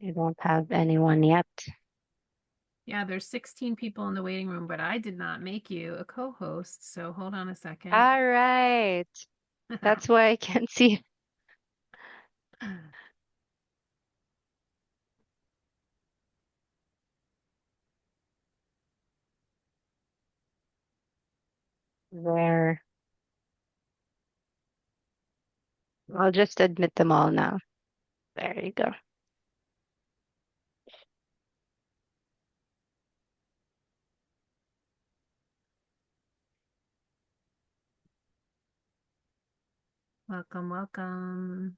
You don't have anyone yet. Yeah, there's 16 people in the waiting room, but I did not make you a co-host, so hold on a second. All right. That's why I can see there. I'll just admit them all now. There you go. Welcome, welcome.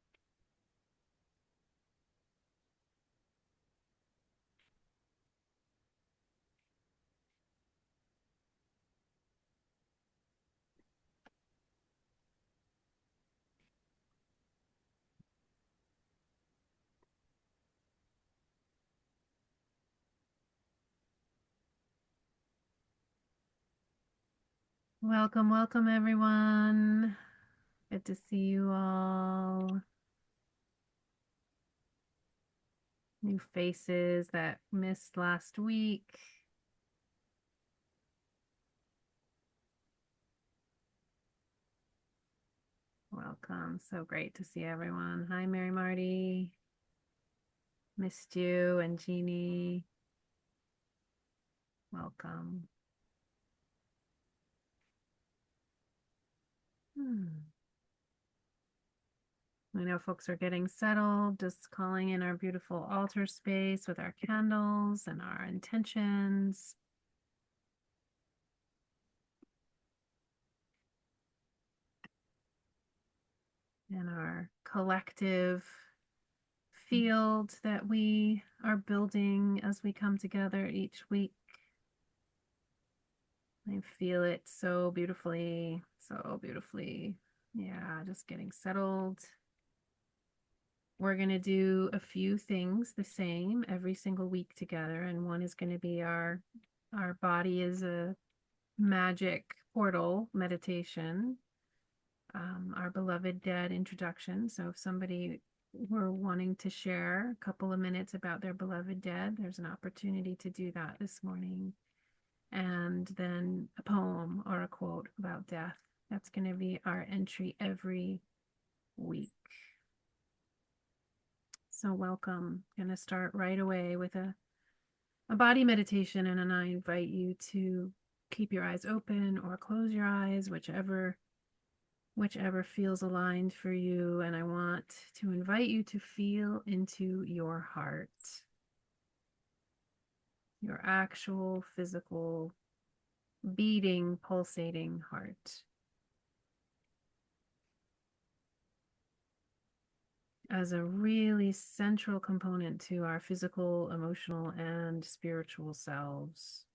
Welcome, welcome, everyone. Good to see you all. New faces that missed last week. Welcome. So great to see everyone. Hi, Mary Marty. Missed you and Jeannie. Welcome. Hmm. I know folks are getting settled, just calling in our beautiful altar space with our candles and our intentions and our collective field that we are building as we come together each week. I feel it so beautifully, so beautifully. Yeah, just getting settled. We're going to do a few things the same every single week together, and one is going to be our body is a magic portal meditation, our beloved dead introduction. So if somebody were wanting to share a couple of minutes about their beloved dead, there's an opportunity to do that this morning. And then a poem or a quote about death. That's going to be our entry every week. So welcome. Going to start right away with a body meditation, and then I invite you to keep your eyes open or close your eyes, whichever feels aligned for you. And I want to invite you to feel into your heart, your actual physical beating, pulsating heart as a really central component to our physical, emotional, and spiritual selves.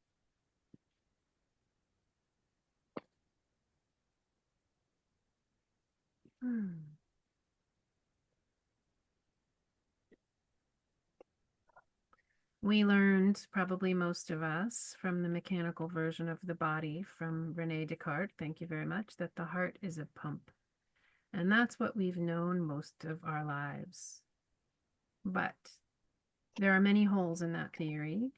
Hmm. We learned, probably most of us, from the mechanical version of the body from Rene Descartes, thank you very much, that the heart is a pump. And that's what we've known most of our lives. But there are many holes in that theory.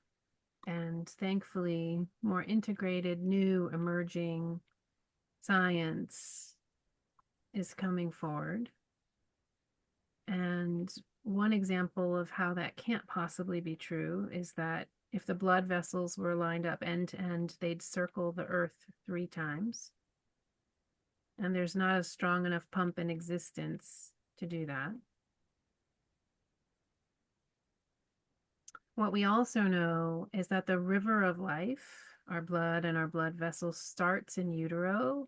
And thankfully, more integrated, new, emerging science is coming forward. And one example of how that can't possibly be true is that if the blood vessels were lined up end to end, they'd circle the earth 3 times. And there's not a strong enough pump in existence to do that. What we also know is that the river of life, our blood and our blood vessels, starts in utero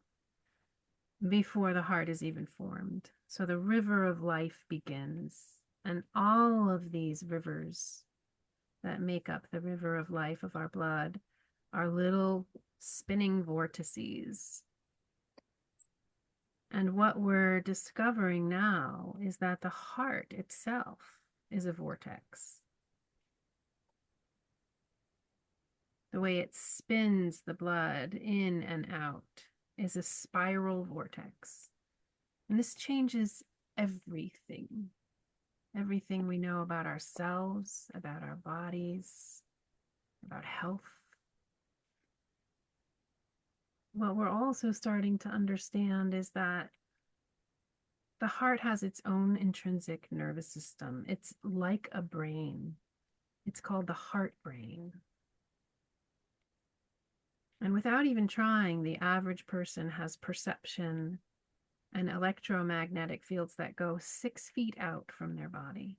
before the heart is even formed. So the river of life begins. And all of these rivers that make up the river of life of our blood are little spinning vortices. And what we're discovering now is that the heart itself is a vortex. The way it spins the blood in and out is a spiral vortex. And this changes everything. everything we know about ourselves, about our bodies, about health. What we're also starting to understand is that the heart has its own intrinsic nervous system. It's like a brain. It's called the heart brain. And without even trying, the average person has perception and electromagnetic fields that go 6 feet out from their body.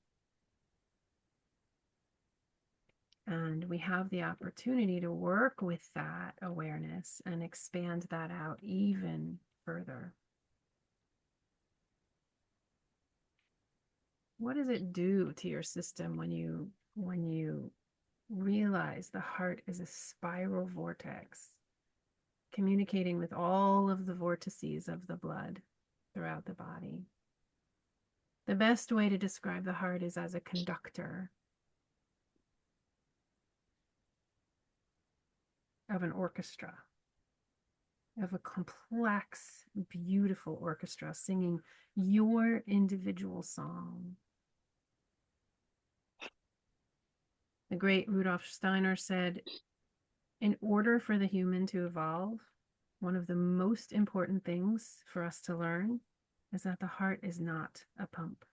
And we have the opportunity to work with that awareness and expand that out even further. What does it do to your system when you realize the heart is a spiral vortex communicating with all of the vortices of the blood throughout the body? The best way to describe the heart is as a conductor of an orchestra, of a complex, beautiful orchestra singing your individual song. The great Rudolf Steiner said, in order for the human to evolve, one of the most important things for us to learn is that the heart is not a pump.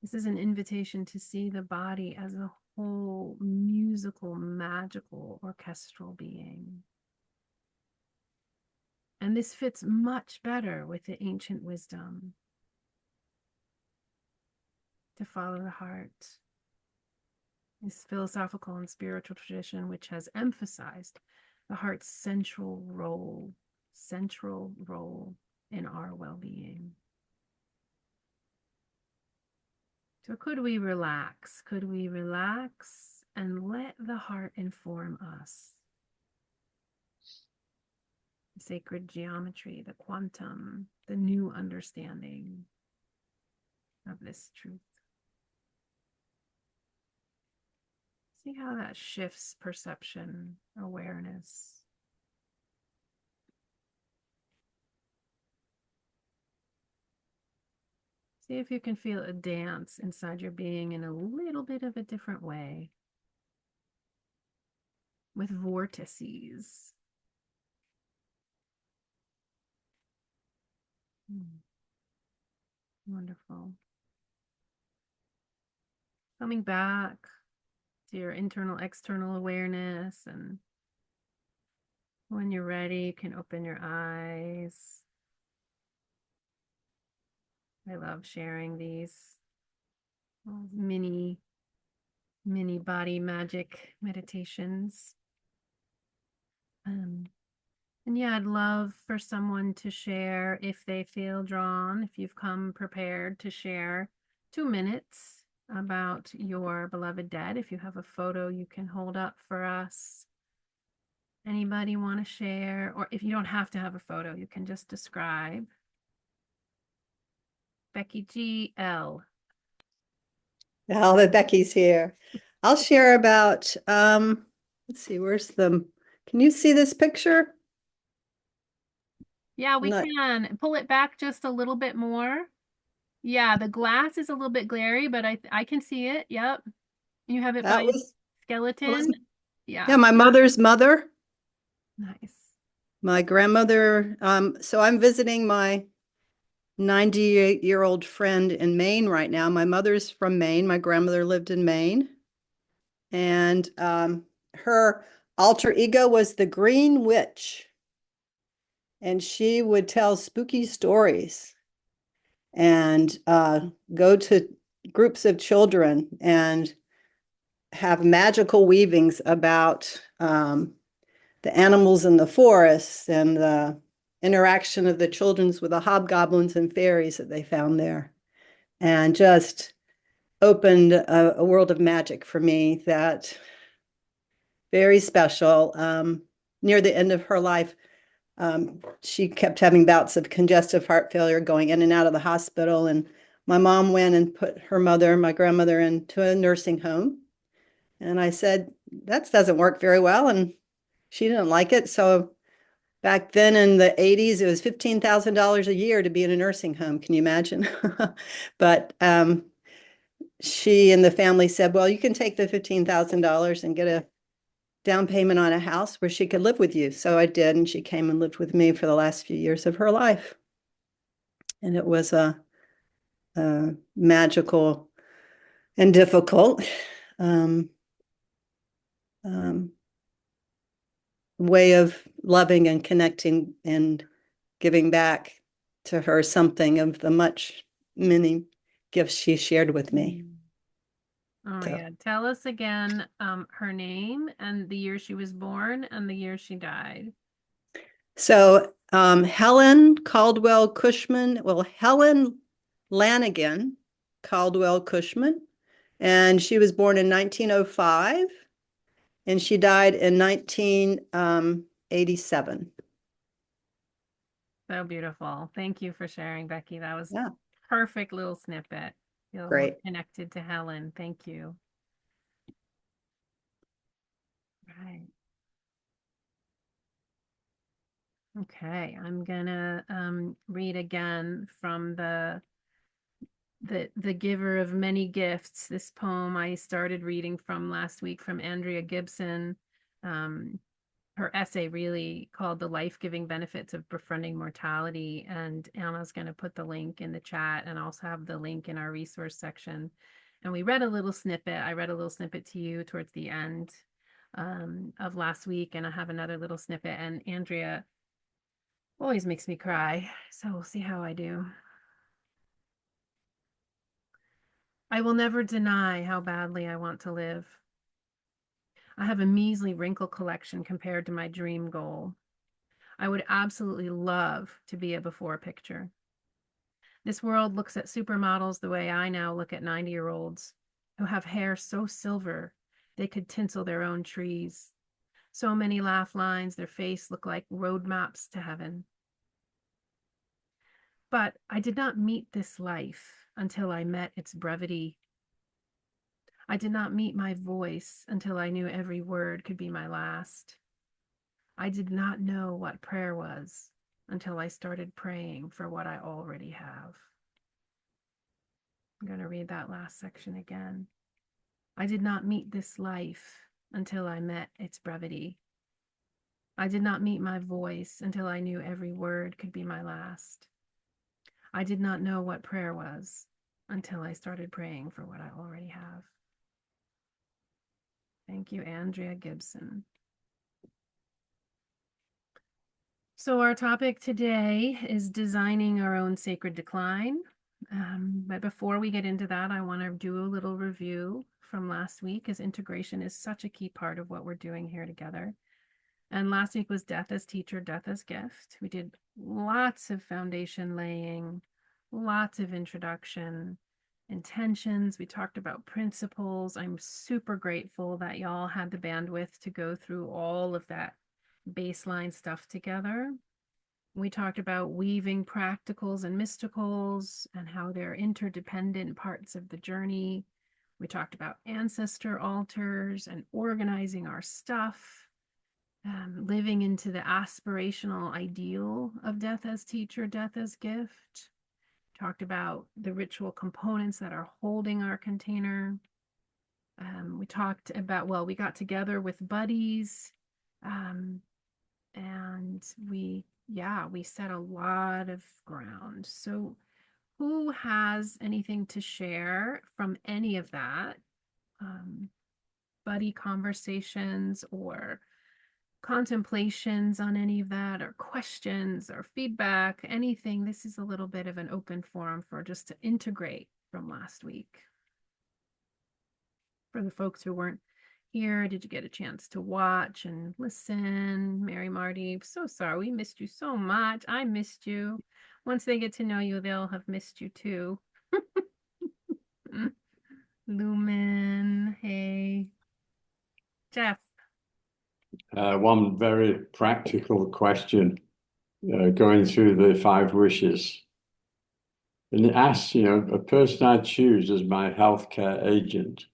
This is an invitation to see the body as a whole musical, magical, orchestral being. And this fits much better with the ancient wisdom to follow the heart. This philosophical and spiritual tradition, which has emphasized the heart's central role in our well-being. So could we relax? Could we relax and let the heart inform us? The sacred geometry, the quantum, the new understanding of this truth. See how that shifts perception, awareness. See if you can feel a dance inside your being in a little bit of a different way, with vortices. Wonderful. Coming back to your internal, external awareness, and when you're ready, you can open your eyes. I love sharing these mini body magic meditations. And yeah, I'd love for someone to share if they feel drawn, if you've come prepared to share 2 minutes about your beloved dead. If you have a photo you can hold up for us. Anybody want to share? Or if you don't have to have a photo, you can just describe. Becky G. L. Now that Becky's here, I'll share about, let's see, can you see this picture? Yeah, we Not, can pull it back just a little bit more. Yeah, the glass is a little bit glary, but I can see it. Yep. You have it by that was, skeleton. yeah, Yeah. my mother's mother, Nice. my grandmother. So I'm visiting my 98-year-old friend in Maine right now. My mother's from Maine. My grandmother lived in Maine. And her alter ego was the Green Witch. And she would tell spooky stories and go to groups of children and have magical weavings about the animals in the forests and the interaction of the children's with the hobgoblins and fairies that they found there. And just opened a world of magic for me that very special. Near the end of her life, she kept having bouts of congestive heart failure, going in and out of the hospital. And my mom went and put her mother, my grandmother, into a nursing home. And I said, that doesn't work very well. And she didn't like it. So Back then in the 80s, it was $15,000 a year to be in a nursing home. Can you imagine? But she and the family said, well, you can take the $15,000 and get a down payment on a house where she could live with you. So I did, and she came and lived with me for the last few years of her life. And it was a magical and difficult um, um, way of loving and connecting and giving back to her something of the many gifts she shared with me. Oh my So, God. Tell us again her name and the year she was born and the year she died. so Helen Caldwell Cushman, well, Helen Lanigan Caldwell Cushman, and she was born in 1905 and she died in 1987. So beautiful. Thank you for sharing, Becky. That was Yeah, perfect little snippet. Feel more great. connected to Helen. Thank you. Right. Okay, I'm gonna read again from the Giver of Many Gifts. This poem I started reading from last week from Andrea Gibson. Her essay really called The Life-Giving Benefits of Befriending Mortality. And Anna's going to put the link in the chat and also have the link in our resource section. And we read a little snippet. I read a little snippet to you towards the end of last week. And I have another little snippet. And Andrea always makes me cry. So we'll see how I do. I will never deny how badly I want to live. I have a measly wrinkle collection compared to my dream goal. I would absolutely love to be a before picture. This world looks at supermodels the way I now look at 90-year-olds who have hair so silver they could tinsel their own trees. So many laugh lines, their face look like roadmaps to heaven. But I did not meet this life until I met its brevity. I did not meet my voice until I knew every word could be my last. I did not know what prayer was until I started praying for what I already have. I'm going to read that last section again. I did not meet this life until I met its brevity. I did not meet my voice until I knew every word could be my last. I did not know what prayer was until I started praying for what I already have. Thank you, Andrea Gibson. So our topic today is designing our own sacred decline. But before we get into that, I want to do a little review from last week, as integration is such a key part of what we're doing here together. And last week was Death as Teacher, Death as Gift. We did lots of foundation laying, lots of introduction, intentions. We talked about principles. I'm super grateful that y'all had the bandwidth to go through all of that baseline stuff together. We talked about weaving practicals and mysticals and how they're interdependent parts of the journey. We talked about ancestor altars and organizing our stuff, living into the aspirational ideal of death as teacher, death as gift. Talked about the ritual components that are holding our container. We talked about, well, we got together with buddies and we set a lot of ground. So who has anything to share from any of that? Buddy conversations or contemplations on any of that, or questions or feedback, anything. This is a little bit of an open forum for just to integrate from last week. For the folks who weren't here, did you get a chance to watch and listen? Mary Marty, so sorry, we missed you so much. I missed you. Once they get to know you, they'll have missed you too. Lumen, hey. Jeff. One very practical question going through the five wishes. And it asks, a person I choose as my healthcare agent.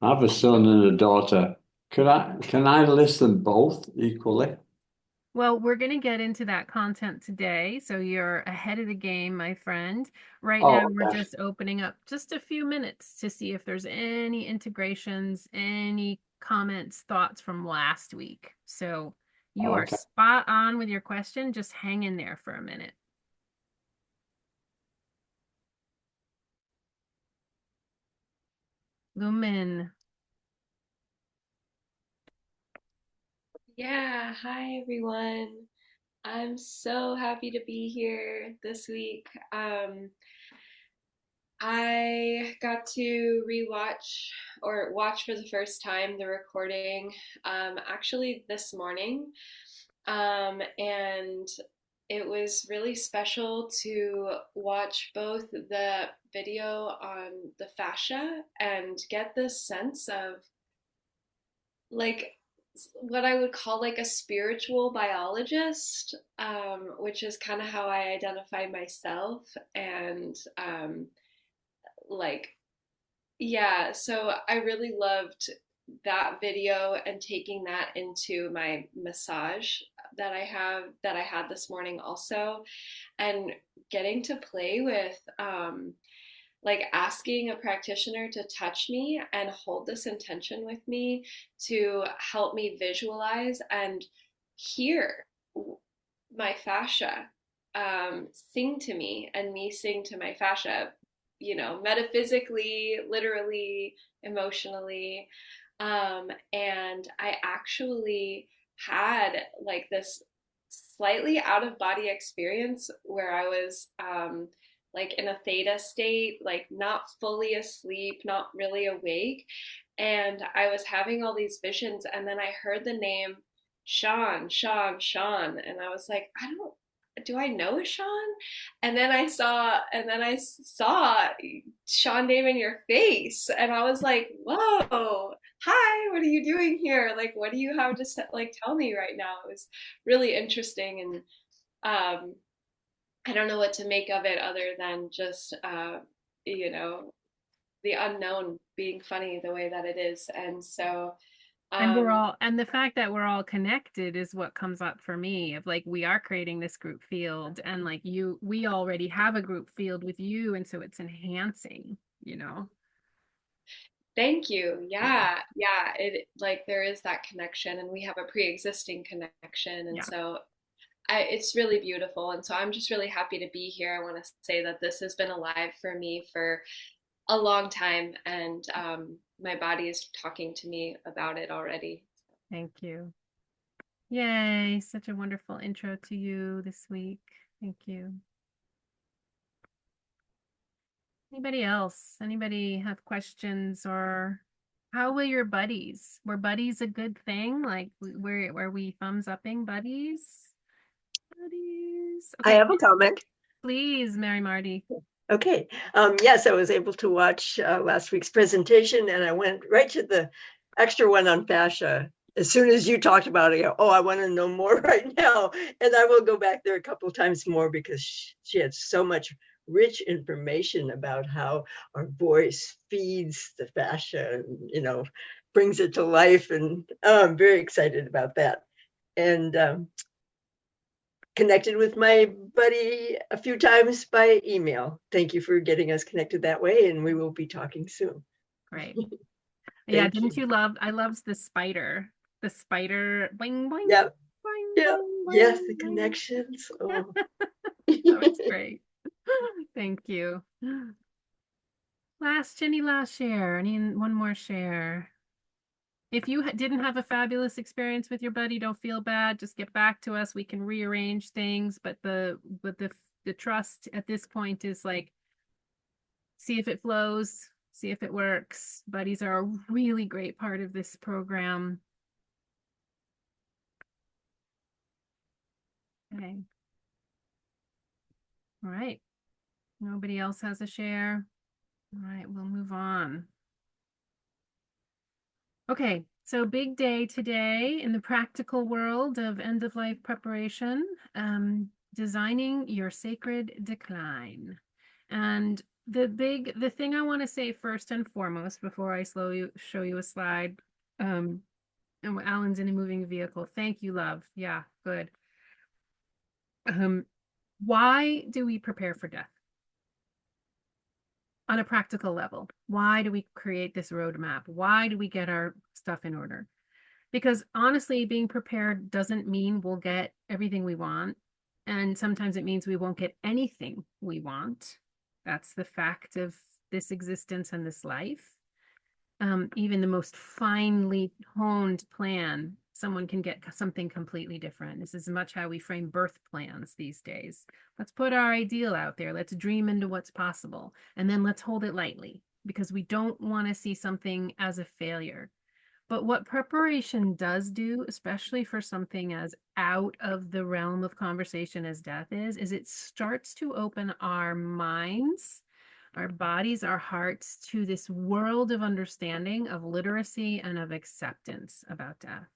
I have a son and a daughter. Can I list them both equally? Well, we're going to get into that content today. So you're ahead of the game, my friend. Right now, Oh, we're okay. just opening up just a few minutes to see if there's any integrations, any comments, thoughts from last week. So you are Okay. spot on with your question. Just hang in there for a minute. Lumen. Yeah, hi everyone. I'm so happy to be here this week. I got to rewatch or watch for the first time the recording actually this morning. And it was really special to watch both the video on the fascia and get this sense of like what I would call like a spiritual biologist, which is kind of how I identify myself. And like, yeah, so I really loved that video and taking that into my massage that I had this morning also, and getting to play with like asking a practitioner to touch me and hold this intention with me to help me visualize and hear my fascia sing to me and me sing to my fascia, metaphysically, literally, emotionally. And I actually had like this slightly out of body experience where I was like in a theta state, like not fully asleep, not really awake. And I was having all these visions, and then I heard the name Sean, Sean, Sean. And I was like, do I know a Sean? And then I saw Sean name in your face. And I was like, whoa, hi, what are you doing here? Like, what do you have to like tell me right now? It was really interesting. And I don't know what to make of it other than just, you know, the unknown being funny the way that it is. And so, um, And the fact that we're all connected is what comes up for me of like, we are creating this group field and like we already have a group field with you. And so it's enhancing, you know? thank you. Yeah, yeah. It like there is that connection, and we have a pre-existing connection, and Yeah. so it's really beautiful. And so I'm just really happy to be here. I want to say that this has been alive for me for a long time, and my body is talking to me about it already. Thank you. Yay. Such a wonderful intro to you this week. Thank you. Anybody else? Anybody have questions, or how were your buddies? Were buddies a good thing? Like were we thumbs upping buddies? Buddies. I Okay, have a comment. please, Mary Marty. Okay. Yes, I was able to watch last week's presentation, and I went right to the extra one on fascia. As soon as you talked about it, I go, oh, I want to know more right now. And I will go back there a couple of times more because she had so much rich information about how our voice feeds the fascia and, brings it to life. And I'm very excited about that. And connected with my buddy a few times by email. Thank you for getting us connected that way, and we will be talking soon. Great. Yeah, Thank didn't you. you love? I loved the spider. The spider boing boing Yep. boing Yep. boing Yes, boing the boing. connections. Oh. That was great. Thank you. Jenny, last share. I need one more share. If you didn't have a fabulous experience with your buddy, don't feel bad. Just get back to us. We can rearrange things. But the trust at this point is like, see if it flows, see if it works. Buddies are a really great part of this program. Okay. All right. Nobody else has a share. All right, we'll move on. Okay, so big day today in the practical world of end-of-life preparation, designing your sacred decline. And the thing I want to say first and foremost before I show you a slide, and Alan's in a moving vehicle. Thank you, love. Yeah, good. Why do we prepare for death? On a practical level, why do we create this roadmap? Why do we get our stuff in order? Because honestly, being prepared doesn't mean we'll get everything we want. And sometimes it means we won't get anything we want. That's the fact of this existence and this life. Even the most finely honed plan, someone can get something completely different. This is much how we frame birth plans these days. Let's put our ideal out there. Let's dream into what's possible. And then let's hold it lightly because we don't want to see something as a failure. But what preparation does do, especially for something as out of the realm of conversation as death is it starts to open our minds, our bodies, our hearts to this world of understanding, of literacy, and of acceptance about death.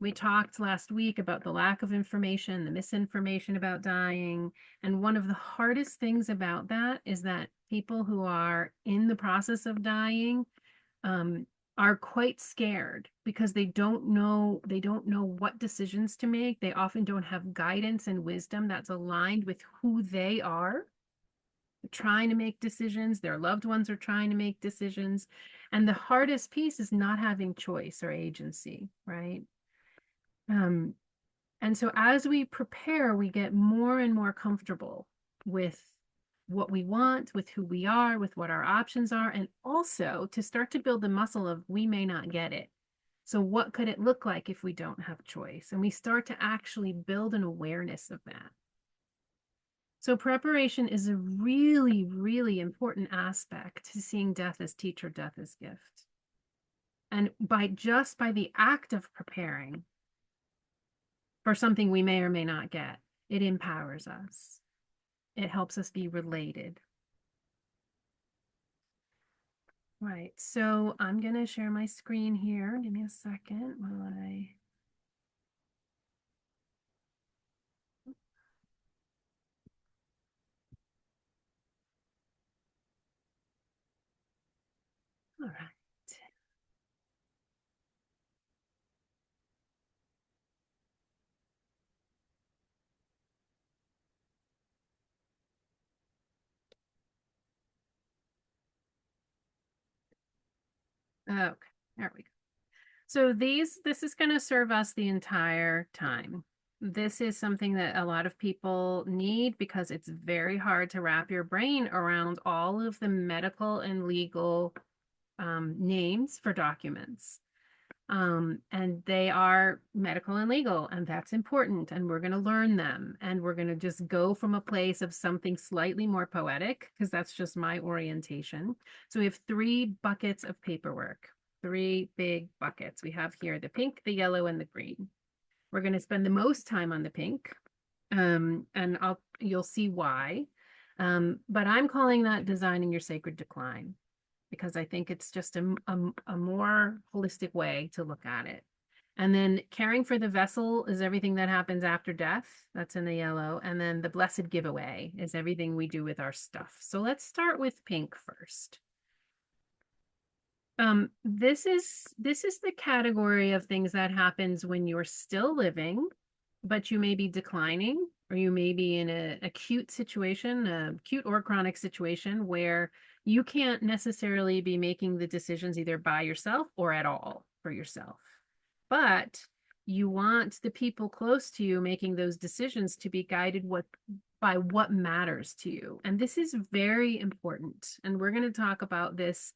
We talked last week about the lack of information, the misinformation about dying. And one of the hardest things about that is that people who are in the process of dying, are quite scared because they don't know what decisions to make. They often don't have guidance and wisdom that's aligned with who they are. They're trying to make decisions. Their loved ones are trying to make decisions. And the hardest piece is not having choice or agency, right? And so as we prepare, we get more and more comfortable with what we want, with who we are, with what our options are, and also to start to build the muscle of we may not get it. So what could it look like if we don't have choice? And we start to actually build an awareness of that. So preparation is a really, really important aspect to seeing death as teacher, death as gift. And by the act of preparing for something we may or may not get, it empowers us. It helps us be related. Right, so I'm going to share my screen here. Give me a second while I... All right. Okay, there we go. So this is going to serve us the entire time. This is something that a lot of people need because it's very hard to wrap your brain around all of the medical and legal names for documents. And they are medical and legal, and that's important. And we're going to learn them. And we're going to just go from a place of something slightly more poetic, because that's just my orientation. So we have 3 buckets of paperwork, 3 big buckets. We have here the pink, the yellow, and the green. We're going to spend the most time on the pink, and you'll see why. But I'm calling that designing your sacred decline, because I think it's just a more holistic way to look at it. And then caring for the vessel is everything that happens after death. That's in the yellow. And then the blessed giveaway is everything we do with our stuff. So let's start with pink first. This is the category of things that happens when you're still living, but you may be declining, or you may be in an acute situation, acute or chronic situation, where you can't necessarily be making the decisions either by yourself or at all for yourself. But you want the people close to you making those decisions to be guided by what matters to you. And this is very important. And we're going to talk about this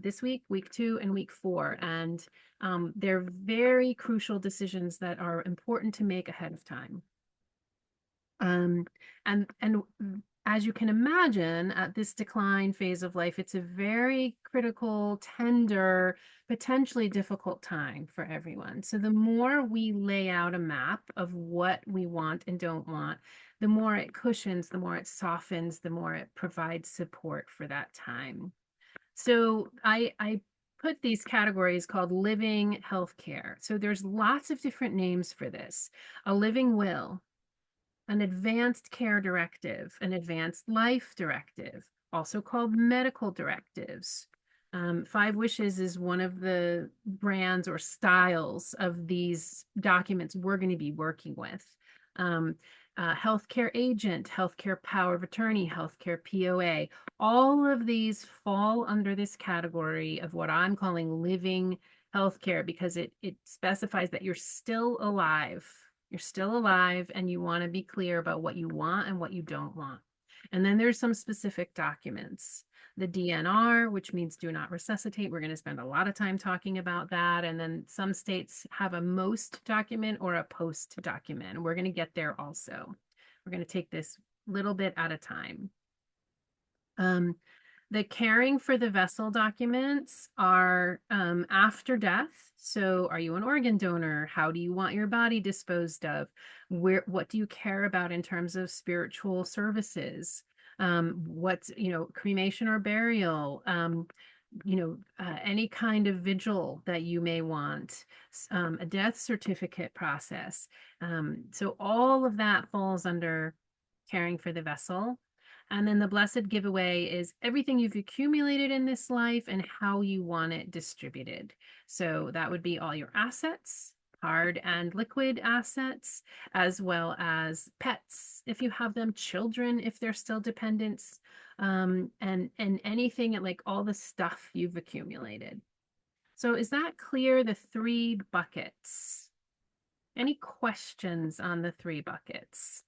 this week, week 2, and week 4. And they're very crucial decisions that are important to make ahead of time. And as you can imagine, at this decline phase of life, it's a very critical, tender, potentially difficult time for everyone. So the more we lay out a map of what we want and don't want, the more it cushions, the more it softens, the more it provides support for that time. So I put these categories called living healthcare. So there's lots of different names for this. A living will, an advanced care directive, an advanced life directive, also called medical directives. 5 Wishes is one of the brands or styles of these documents we're going to be working with. Healthcare agent, healthcare power of attorney, healthcare POA. All of these fall under this category of what I'm calling living healthcare, because it specifies that you're still alive. You're still alive, and you want to be clear about what you want and what you don't want. And then there's some specific documents. The DNR, which means do not resuscitate. We're going to spend a lot of time talking about that. And then some states have a most document or a post document. We're going to get there also. We're going to take this little bit at a time. The caring for the vessel documents are after death. So are you an organ donor? How do you want your body disposed of? What do you care about in terms of spiritual services? What's, cremation or burial? Any kind of vigil that you may want, a death certificate process. So all of that falls under caring for the vessel. And then the blessed giveaway is everything you've accumulated in this life and how you want it distributed. So that would be all your assets, hard and liquid assets, as well as pets, if you have them, children, if they're still dependents, and anything like all the stuff you've accumulated. So is that clear, the 3 buckets? Any questions on the 3 buckets?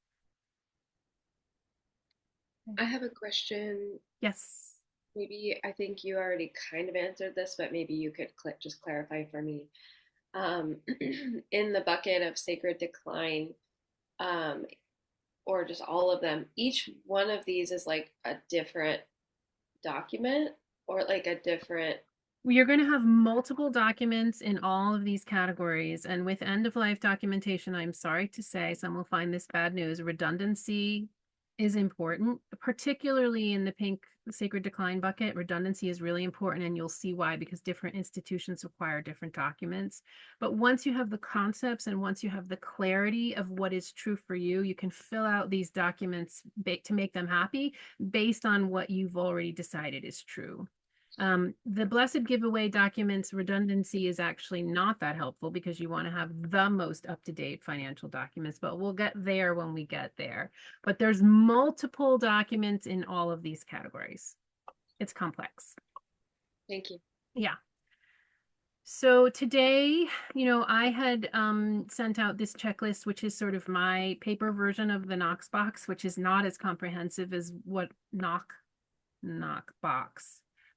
I have a question. Yes. Maybe I think you already kind of answered this, but maybe you could just clarify for me. In the bucket of sacred decline, or just all of them, each one of these is like a different document or like a different. You're going to have multiple documents in all of these categories. And with end of life documentation, I'm sorry to say, some will find this bad news. Redundancy is important, particularly in the pink sacred decline bucket. Redundancy is really important, and you'll see why, because different institutions require different documents. But once you have the concepts and once you have the clarity of what is true for you, you can fill out these documents to make them happy based on what you've already decided is true. The blessed giveaway documents redundancy is actually not that helpful, because you want to have the most up-to-date financial documents, but we'll get there when we get there. But there's multiple documents in all of these categories. It's complex. Thank you. Yeah. So today, I had sent out this checklist, which is sort of my paper version of the Knox box, which is not as comprehensive as what Knockbox,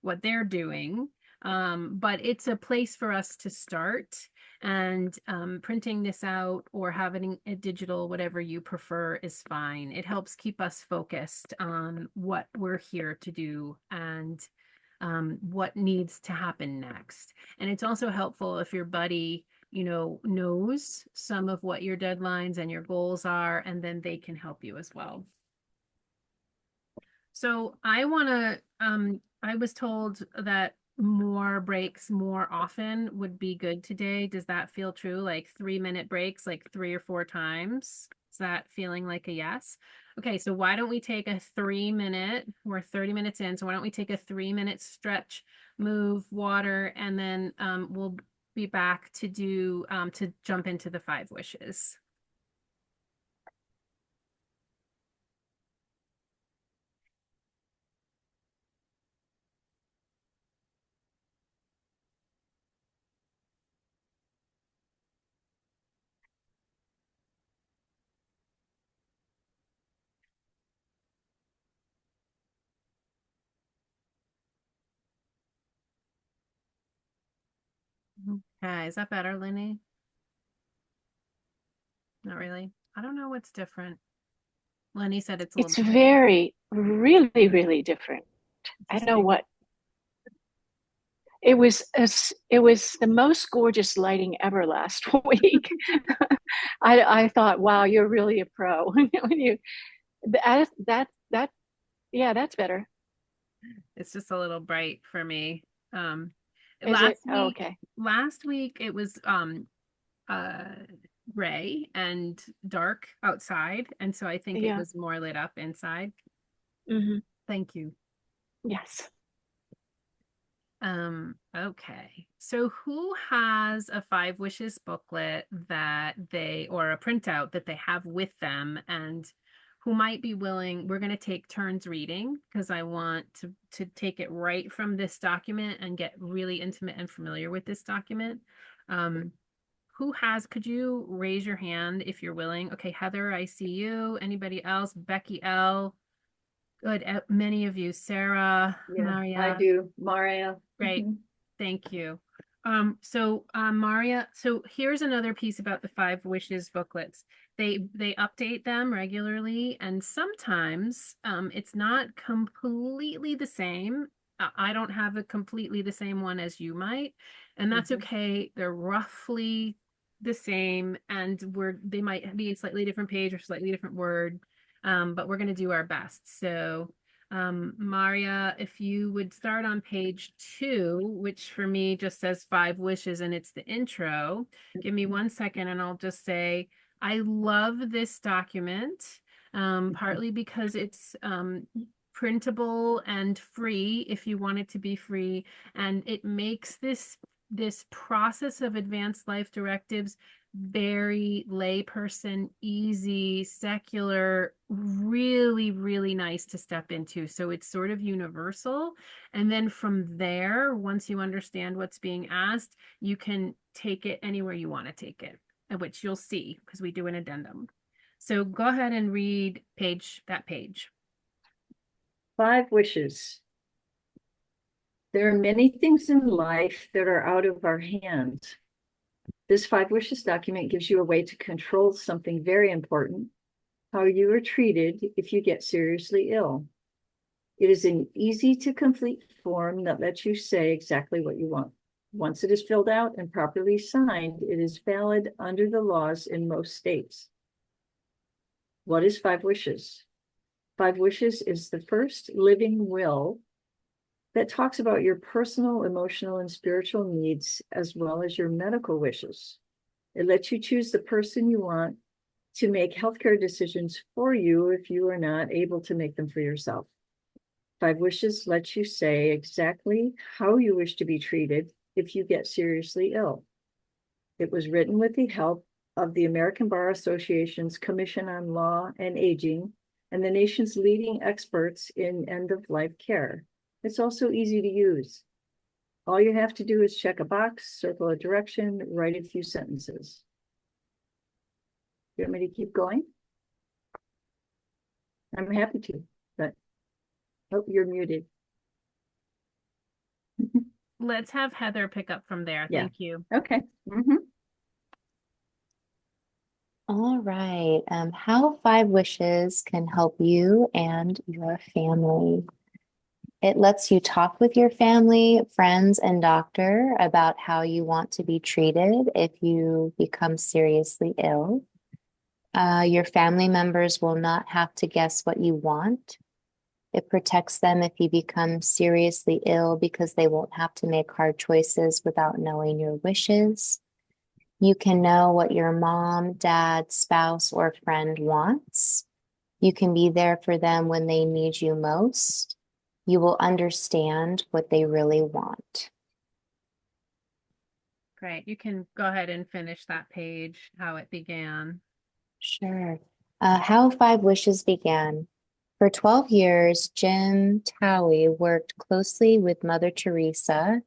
what they're doing. But it's a place for us to start, and printing this out or having it digital, whatever you prefer, is fine. It helps keep us focused on what we're here to do and what needs to happen next. And it's also helpful if your buddy, knows some of what your deadlines and your goals are, and then they can help you as well. So I was told that more breaks more often would be good today. Does that feel true? Like 3-minute breaks, like 3 or 4 times? Is that feeling like a yes? Okay, so why don't we take a 3-minute, we're 30 minutes in, so why don't we take a 3-minute stretch, move, water, and then we'll be back to do, to jump into the 5 wishes. Okay, is that better, Lenny? Not really. I don't know what's different. Lenny said it's a It's little. very, really, really different. I don't know what. It was the most gorgeous lighting ever last week. I thought, wow, you're really a pro. When you yeah, that's better. It's just a little bright for me. Is it? Oh, okay. Last week it was gray and dark outside, and so I think it was more lit up inside. Mm-hmm. Thank you. Yes. Okay. So who has a Five Wishes booklet that or a printout that they have with them, and who might be willing, we're going to take turns reading because I want to take it right from this document and get really intimate and familiar with this document. Could you raise your hand if you're willing? Okay, Heather, I see you. Anybody else? Becky L. Good. Many of you. Sarah, Yeah, Maria. I do. Maria. Great. Mhm. Thank you. Maria, so here's another piece about the Five Wishes booklets. They update them regularly, and sometimes it's not completely the same. I don't have a completely the same one as you might, and that's Mhm. okay. They're roughly the same, and they might be a slightly different page or slightly different word, but we're going to do our best. So Maria, if you would start on page 2, which for me just says Five Wishes and it's the intro. Give me 1 second and I'll just say, I love this document, partly because it's printable and free if you want it to be free. And it makes this process of advanced life directives very layperson, easy, secular, really, really nice to step into. So it's sort of universal. And then from there, once you understand what's being asked, you can take it anywhere you want to take it, which you'll see because we do an addendum. So go ahead and read that page. Five wishes. There are many things in life that are out of our hands. This Five Wishes document gives you a way to control something very important, how you are treated if you get seriously ill. It is an easy to complete form that lets you say exactly what you want. Once it is filled out and properly signed, it is valid under the laws in most states. What is Five Wishes? Five Wishes is the first living will that talks about your personal, emotional, and spiritual needs, as well as your medical wishes. It lets you choose the person you want to make healthcare decisions for you if you are not able to make them for yourself. Five Wishes lets you say exactly how you wish to be treated if you get seriously ill. It was written with the help of the American Bar Association's Commission on Law and Aging and the nation's leading experts in end-of-life care. It's also easy to use. All you have to do is check a box, circle a direction, write a few sentences. You want me to keep going? I'm happy to, but oh, you're muted. Let's have Heather pick up from there. Yeah. Thank you. Okay. Mm-hmm. All right. How Five Wishes can help you and your family. It lets you talk with your family, friends, and doctor about how you want to be treated if you become seriously ill. Your family members will not have to guess what you want. It protects them if you become seriously ill because they won't have to make hard choices without knowing your wishes. You can know what your mom, dad, spouse, or friend wants. You can be there for them when they need you most. You will understand what they really want. Great. You can go ahead and finish that page, how it began. Sure. How Five Wishes began. For 12 years, Jim Towie worked closely with Mother Teresa,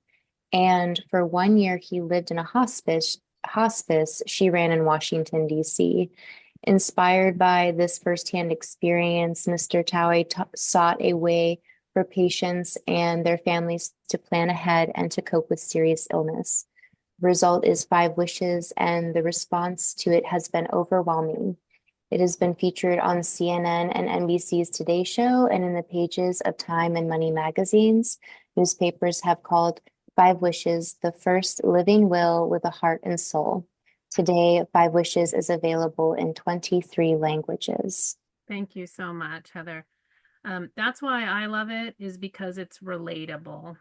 and for 1 year, he lived in a hospice she ran in Washington, D.C. Inspired by this firsthand experience, Mr. Towie sought a way for patients and their families to plan ahead and to cope with serious illness. The result is Five Wishes, and the response to it has been overwhelming. It has been featured on CNN and NBC's Today Show and in the pages of Time and Money magazines. Newspapers have called Five Wishes the first living will with a heart and soul. Today, Five Wishes is available in 23 languages. Thank you so much, Heather. That's why I love it, is because it's relatable.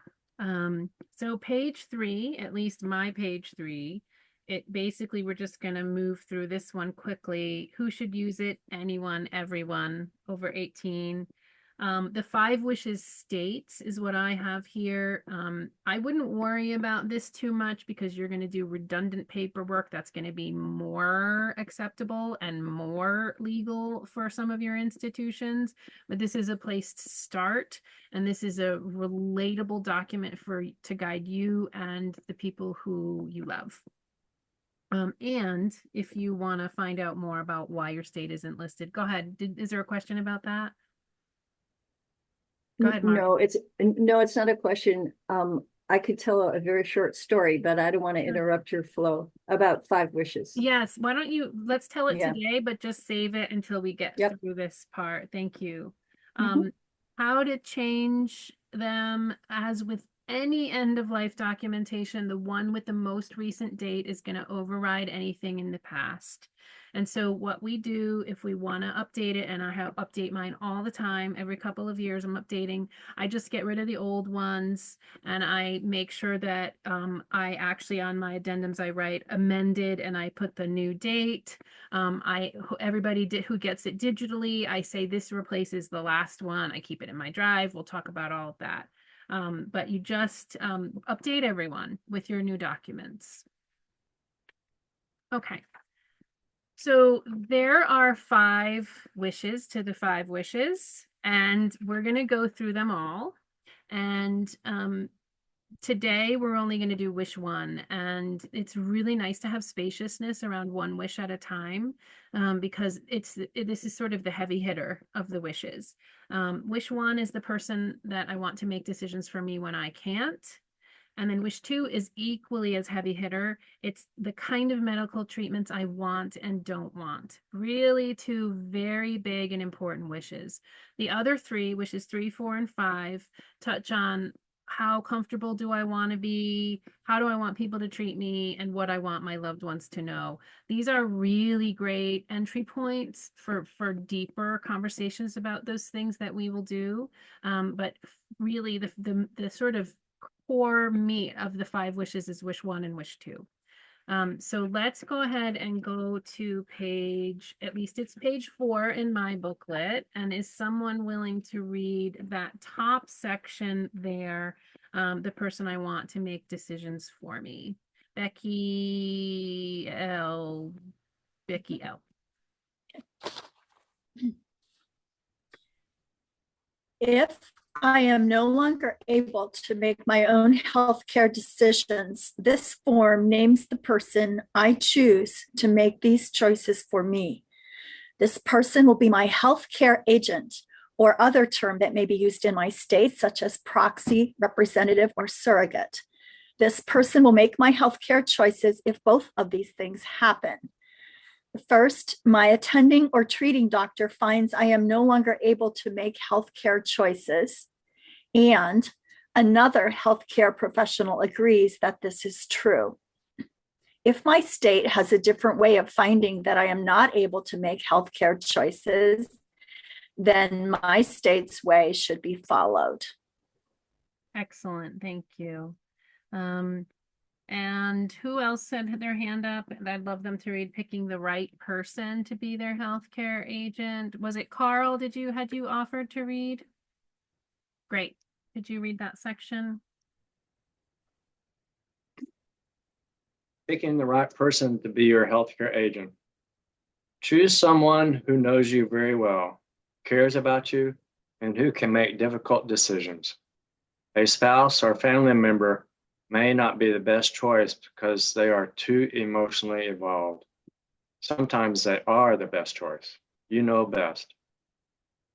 So page 3, at least my page 3, it basically, we're just going to move through this one quickly. Who should use it? Anyone, everyone over 18. The 5 wishes states is what I have here. I wouldn't worry about this too much because you're going to do redundant paperwork that's going to be more acceptable and more legal for some of your institutions. But this is a place to start, and this is a relatable document to guide you and the people who you love. And if you want to find out more about why your state isn't listed, go ahead. Is there a question about that? Go ahead, Mark. No, it's not a question. I could tell a very short story, but I don't want to interrupt your flow about 5 wishes. Yes, why don't let's tell it Yeah. today, but just save it until we get Yep. through this part. Thank you. Mhm. How to change them. As with any end of life documentation, the one with the most recent date is going to override anything in the past. And so what we do if we want to update it, and I update mine all the time, every couple of years I'm updating, I just get rid of the old ones, and I make sure that I actually, on my addendums, I write amended and I put the new date. Everybody who gets it digitally, I say this replaces the last one. I keep it in my drive. We'll talk about all of that. But you just update everyone with your new documents. Okay. So there are 5 wishes to the 5 wishes, and we're going to go through them all. And today we're only going to do wish 1, and it's really nice to have spaciousness around 1 wish at a time, because this is sort of the heavy hitter of the wishes. Wish 1 is the person that I want to make decisions for me when I can't. And then wish 2 is equally as heavy hitter. It's the kind of medical treatments I want and don't want. Really 2 very big and important wishes. The other 3, wishes 3, 4, and 5, touch on how comfortable do I want to be, how do I want people to treat me, and what I want my loved ones to know. These are really great entry points for deeper conversations about those things that we will do. But really the sort of core meat of the 5 wishes is wish 1 and wish 2. So let's go ahead and go to at least it's page 4 in my booklet. And is someone willing to read that top section there? The person I want to make decisions for me. Becky L. If I am no longer able to make my own healthcare decisions, this form names the person I choose to make these choices for me. This person will be my healthcare agent, or other term that may be used in my state, such as proxy, representative, or surrogate. This person will make my healthcare choices if both of these things happen. First, my attending or treating doctor finds I am no longer able to make healthcare choices, and another healthcare professional agrees that this is true. If my state has a different way of finding that I am not able to make healthcare choices, then my state's way should be followed. Excellent, thank you. And who else had their hand up? And I'd love them to read picking the right person to be their healthcare agent. Was it Carl? Had you offered to read? Great. Did you read that section? Picking the right person to be your healthcare agent. Choose someone who knows you very well, cares about you, and who can make difficult decisions. A spouse or family member may not be the best choice because they are too emotionally involved. Sometimes they are the best choice. You know best.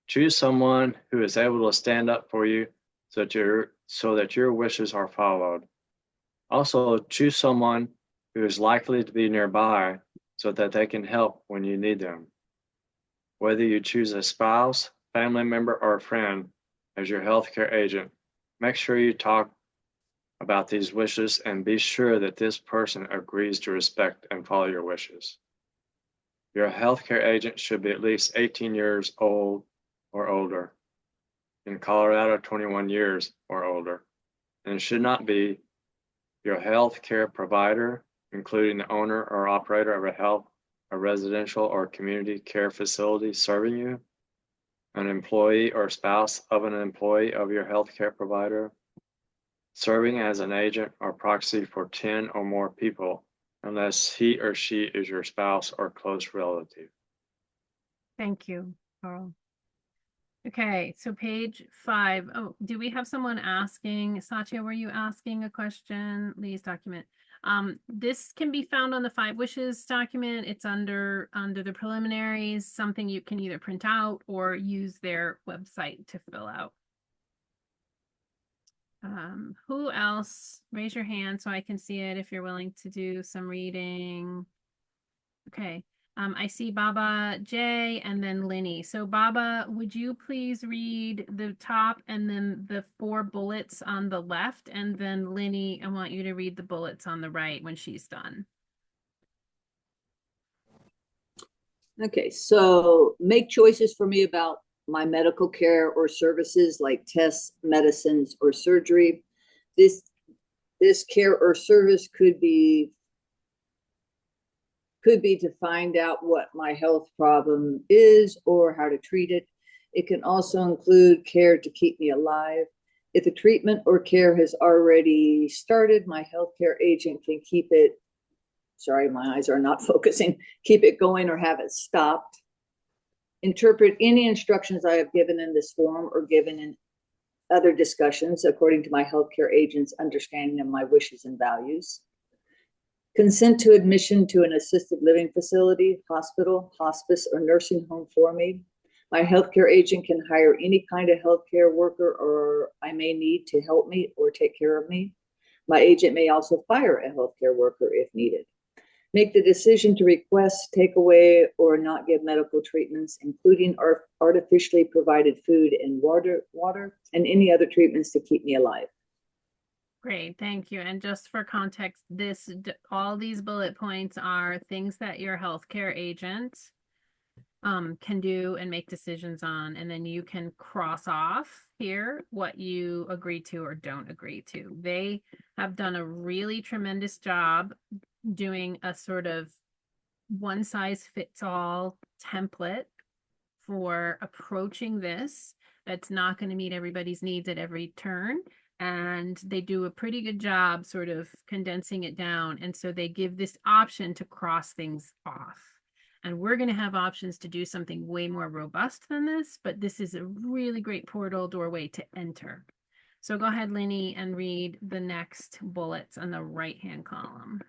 Choose someone who is able to stand up for you so that your wishes are followed. Also, choose someone who is likely to be nearby so that they can help when you need them. Whether you choose a spouse, family member, or a friend as your healthcare agent, make sure you talk about these wishes and be sure that this person agrees to respect and follow your wishes. Your healthcare agent should be at least 18 years old or older. In Colorado, 21 years or older. And it should not be your healthcare provider, including the owner or operator of a residential or community care facility serving you. an employee or spouse of an employee of your healthcare provider, serving as an agent or proxy for 10 or more people, unless he or she is your spouse or close relative. Thank you, Carl. Okay, so page 5. Oh, do we have someone asking? Satya, were you asking a question? Lee's document. This can be found on the 5 wishes document. It's under the preliminaries, something you can either print out or use their website to fill out. Who else? Raise your hand so I can see it if you're willing to do some reading. Okay. I see Baba J and then Linny. So Baba, would you please read the top and then the 4 bullets on the left? And then Linny, I want you to read the bullets on the right when she's done. Okay, so make choices for me about my medical care or services like tests, medicines, or surgery. This care or service could be to find out what my health problem is or how to treat it. It can also include care to keep me alive. If the treatment or care has already started, my healthcare agent can keep it, sorry, my eyes are not focusing, keep it going or have it stopped. Interpret any instructions I have given in this form or given in other discussions according to my healthcare agent's understanding of my wishes and values. Consent to admission to an assisted living facility, hospital, hospice, or nursing home for me. My healthcare agent can hire any kind of healthcare worker or I may need to help me or take care of me. My agent may also fire a healthcare worker if needed. Make the decision to request, take away, or not give medical treatments, including artificially provided food and water, and any other treatments to keep me alive. Great, thank you. And just for context, all these bullet points are things that your healthcare agent can do and make decisions on, and then you can cross off here what you agree to or don't agree to. They have done a really tremendous job doing a sort of one-size-fits-all template for approaching this that's not going to meet everybody's needs at every turn. And they do a pretty good job sort of condensing it down. And so they give this option to cross things off. And we're going to have options to do something way more robust than this, but this is a really great portal doorway to enter. So go ahead, Linny, and read the next bullets on the right-hand column.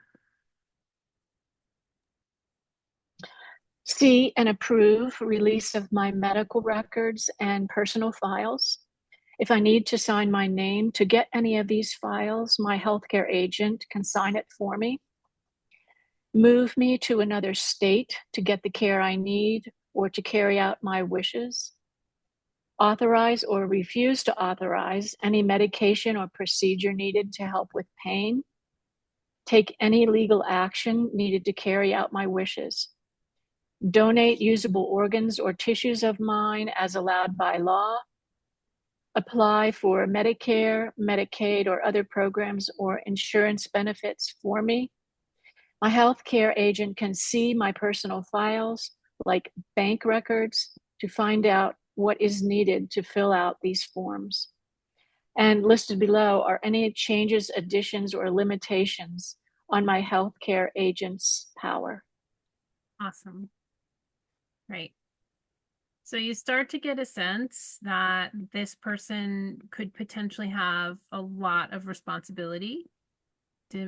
See and approve release of my medical records and personal files. If I need to sign my name to get any of these files, my healthcare agent can sign it for me. Move me to another state to get the care I need or to carry out my wishes. Authorize or refuse to authorize any medication or procedure needed to help with pain. Take any legal action needed to carry out my wishes. Donate usable organs or tissues of mine as allowed by law. Apply for Medicare, Medicaid, or other programs or insurance benefits for me. My healthcare agent can see my personal files, like bank records, to find out what is needed to fill out these forms. And listed below are any changes, additions, or limitations on my healthcare agent's power. Awesome. Right. So you start to get a sense that this person could potentially have a lot of responsibility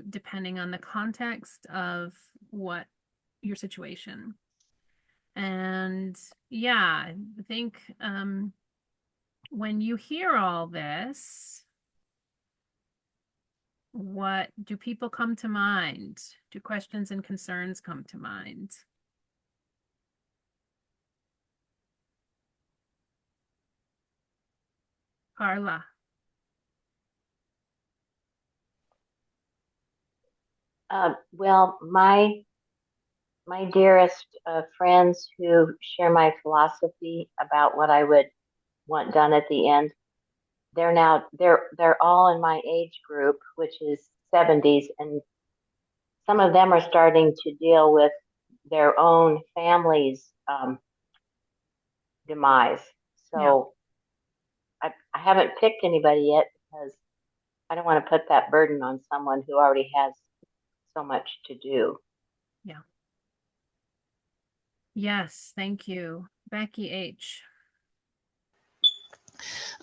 depending on the context of what your situation. And yeah, I think when you hear all this, what do people come to mind? Do questions and concerns come to mind? Carla. Well, my dearest friends who share my philosophy about what I would want done at the end, they're all in my age group, which is 70s, and some of them are starting to deal with their own family's demise. So I haven't picked anybody yet because I don't want to put that burden on someone who already has so much to do. Yeah. Yes, thank you. Becky H.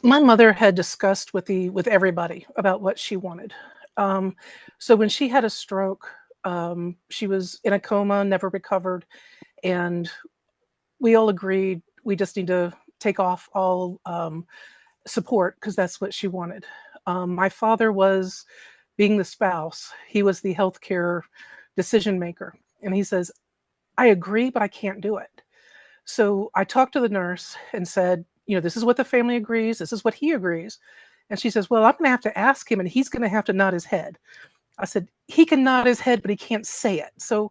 My mother had discussed with everybody about what she wanted. So when she had a stroke, she was in a coma, never recovered, and we all agreed we just need to take off all support because that's what she wanted. My father was, being the spouse, he was the healthcare decision maker, and he says, "I agree, but I can't do it." So I talked to the nurse and said, this is what the family agrees. This is what he agrees. And she says, well, I'm going to have to ask him and he's going to have to nod his head. I said, he can nod his head, but he can't say it. So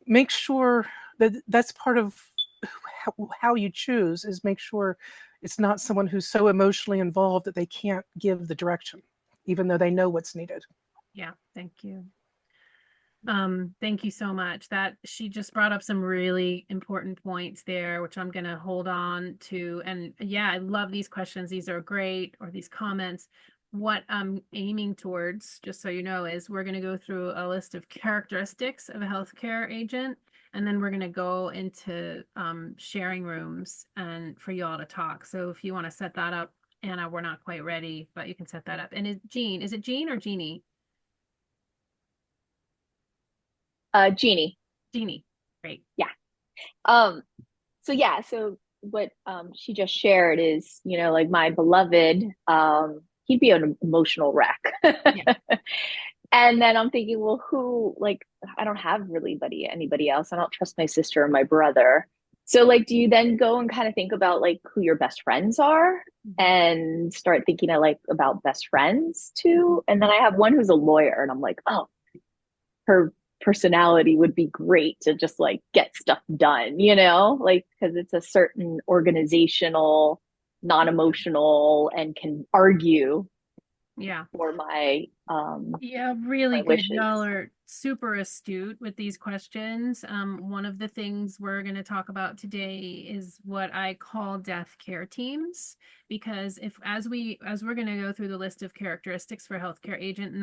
make sure that that's part of how you choose, is make sure it's not someone who's so emotionally involved that they can't give the direction, even though they know what's needed. Yeah, thank you. Thank you so much. That she just brought up some really important points there, which I'm going to hold on to. And yeah, I love these questions. These are great, or these comments. What I'm aiming towards, just so you know, is we're going to go through a list of characteristics of a healthcare agent, and then we're going to go into sharing rooms and for y'all to talk. So if you want to set that up, Anna, we're not quite ready, but you can set that up. And is it Jean or Jeannie? Jeannie. Jeannie. Great. Yeah. So what she just shared is, like my beloved, he'd be an emotional wreck. Yeah. And then I'm thinking, well, I don't have really anybody else. I don't trust my sister or my brother. So do you then go and kind of think about who your best friends are and start thinking about best friends too? And then I have one who's a lawyer and I'm like, oh, her personality would be great to just get stuff done, because it's a certain organizational, non-emotional, and can argue for my really my good. wishes. Y'all are super astute with these questions. One of the things we're going to talk about today is what I call death care teams, because as we're going to go through the list of characteristics for a healthcare agent,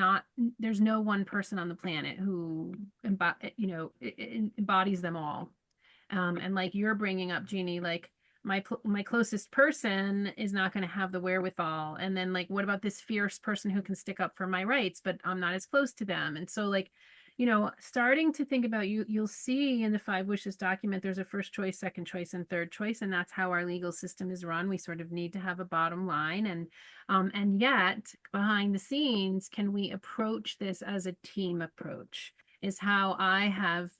there's no one person on the planet who embodies them all. And like you're bringing up, Jeannie, my closest person is not going to have the wherewithal. And then what about this fierce person who can stick up for my rights, but I'm not as close to them. And so starting to think about you'll see in the 5 Wishes document, there's a first choice, second choice, and third choice. And that's how our legal system is run. We sort of need to have a bottom line. And yet behind the scenes, can we approach this as a team approach is how I have,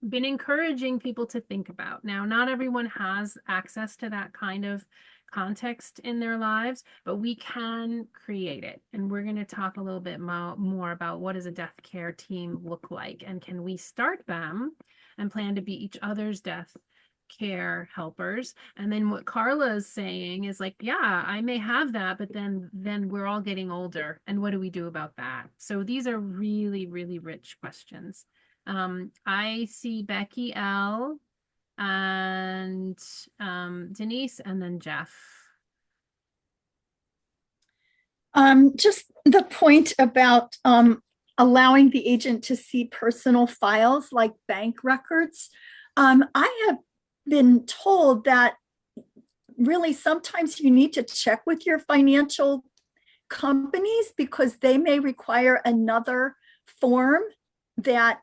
been encouraging people to think about. Now, not everyone has access to that kind of context in their lives, but we can create it. And we're going to talk a little bit more about what does a death care team look like, and can we start them and plan to be each other's death care helpers. And then what Carla is saying is yeah, I may have that, but then we're all getting older, and what do we do about that? So these are really, really rich questions. I see Becky L and Denise, and then Jeff. Just the point about allowing the agent to see personal files like bank records. I have been told that really sometimes you need to check with your financial companies because they may require another form that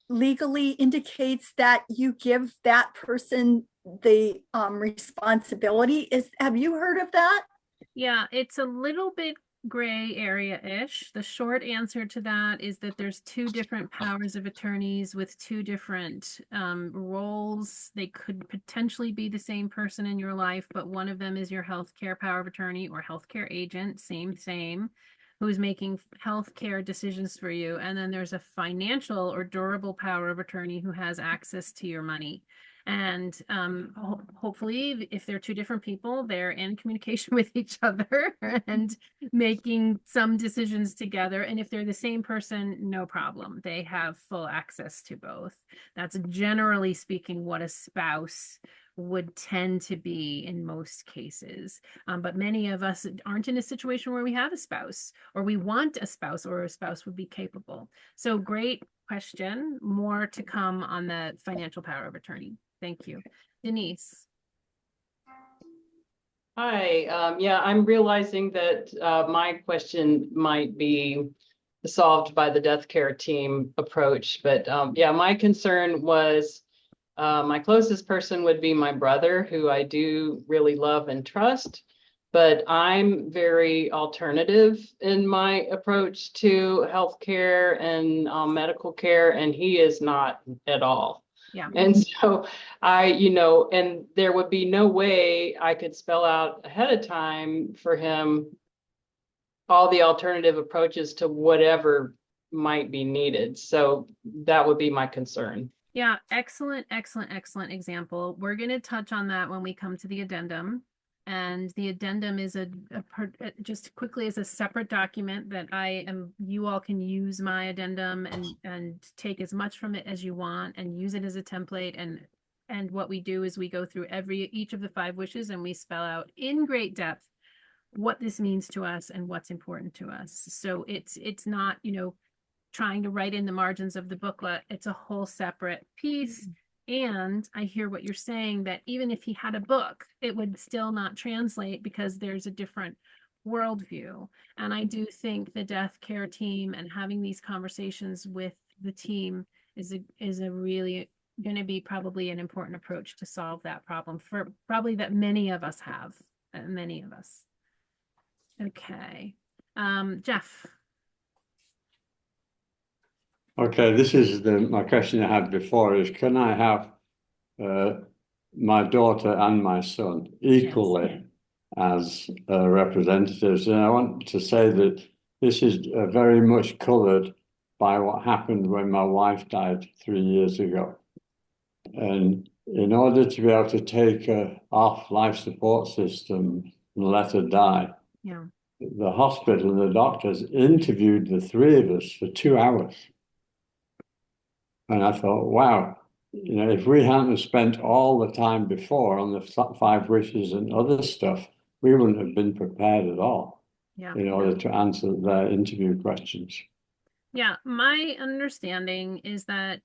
legally indicates that you give that person the responsibility. Have you heard of that? Yeah, it's a little bit gray area-ish. The short answer to that is that there's 2 different powers of attorneys with 2 different roles. They could potentially be the same person in your life, but one of them is your healthcare power of attorney or healthcare agent, same, who's making healthcare decisions for you. And then there's a financial or durable power of attorney who has access to your money. And hopefully, if they're 2 different people, they're in communication with each other and making some decisions together. And if they're the same person, no problem. They have full access to both. That's generally speaking what a spouse would tend to be in most cases. But many of us aren't in a situation where we have a spouse, or we want a spouse, or a spouse would be capable. So great question. More to come on the financial power of attorney. Thank you. Denise. Hi, yeah, I'm realizing that my question might be solved by the death care team approach, but yeah, my concern was my closest person would be my brother, who I do really love and trust, but I'm very alternative in my approach to healthcare and medical care, and he is not at all. Yeah. And so and there would be no way I could spell out ahead of time for him all the alternative approaches to whatever might be needed. So that would be my concern. Yeah, excellent, excellent, excellent example. We're going to touch on that when we come to the addendum. And the addendum is just quickly as a separate document that you all can use my addendum and take as much from it as you want and use it as a template. And what we do is we go through each of the 5 wishes, and we spell out in great depth what this means to us and what's important to us. So it's not, trying to write in the margins of the booklet. It's a whole separate piece. And I hear what you're saying, that even if he had a book, it would still not translate because there's a different worldview. And I do think the death care team and having these conversations with the team is a really going to be probably an important approach to solve that problem, for probably that many of us have, many of us. Okay. Jeff. Okay, this is my question I had before is, can I have my daughter and my son equally as representatives? And I want to say that this is very much coloured by what happened when my wife died 3 years ago. And in order to be able to take her off life support system and let her die, yeah, the hospital and the doctors interviewed the 3 of us for 2 hours. And I thought, wow, if we hadn't spent all the time before on the 5 wishes and other stuff, we wouldn't have been prepared at all in order to answer their interview questions. Yeah, my understanding is that,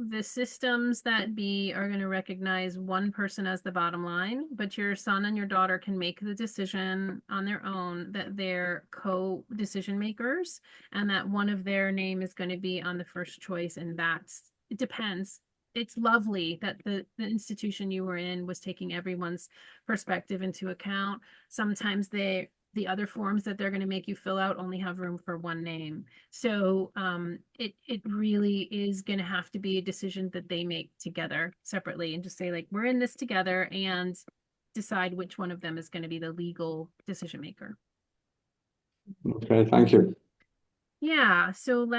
the systems that are going to recognize one person as the bottom line, but your son and your daughter can make the decision on their own, that they're co-decision makers, and that one of their name is going to be on the first choice. And it depends. It's lovely that the institution you were in was taking everyone's perspective into account. Sometimes the other forms that they're going to make you fill out only have room for one name. So it really is going to have to be a decision that they make together separately, and just say, like, we're in this together, and decide which one of them is going to be the legal decision maker. Okay, thank you. Yeah, so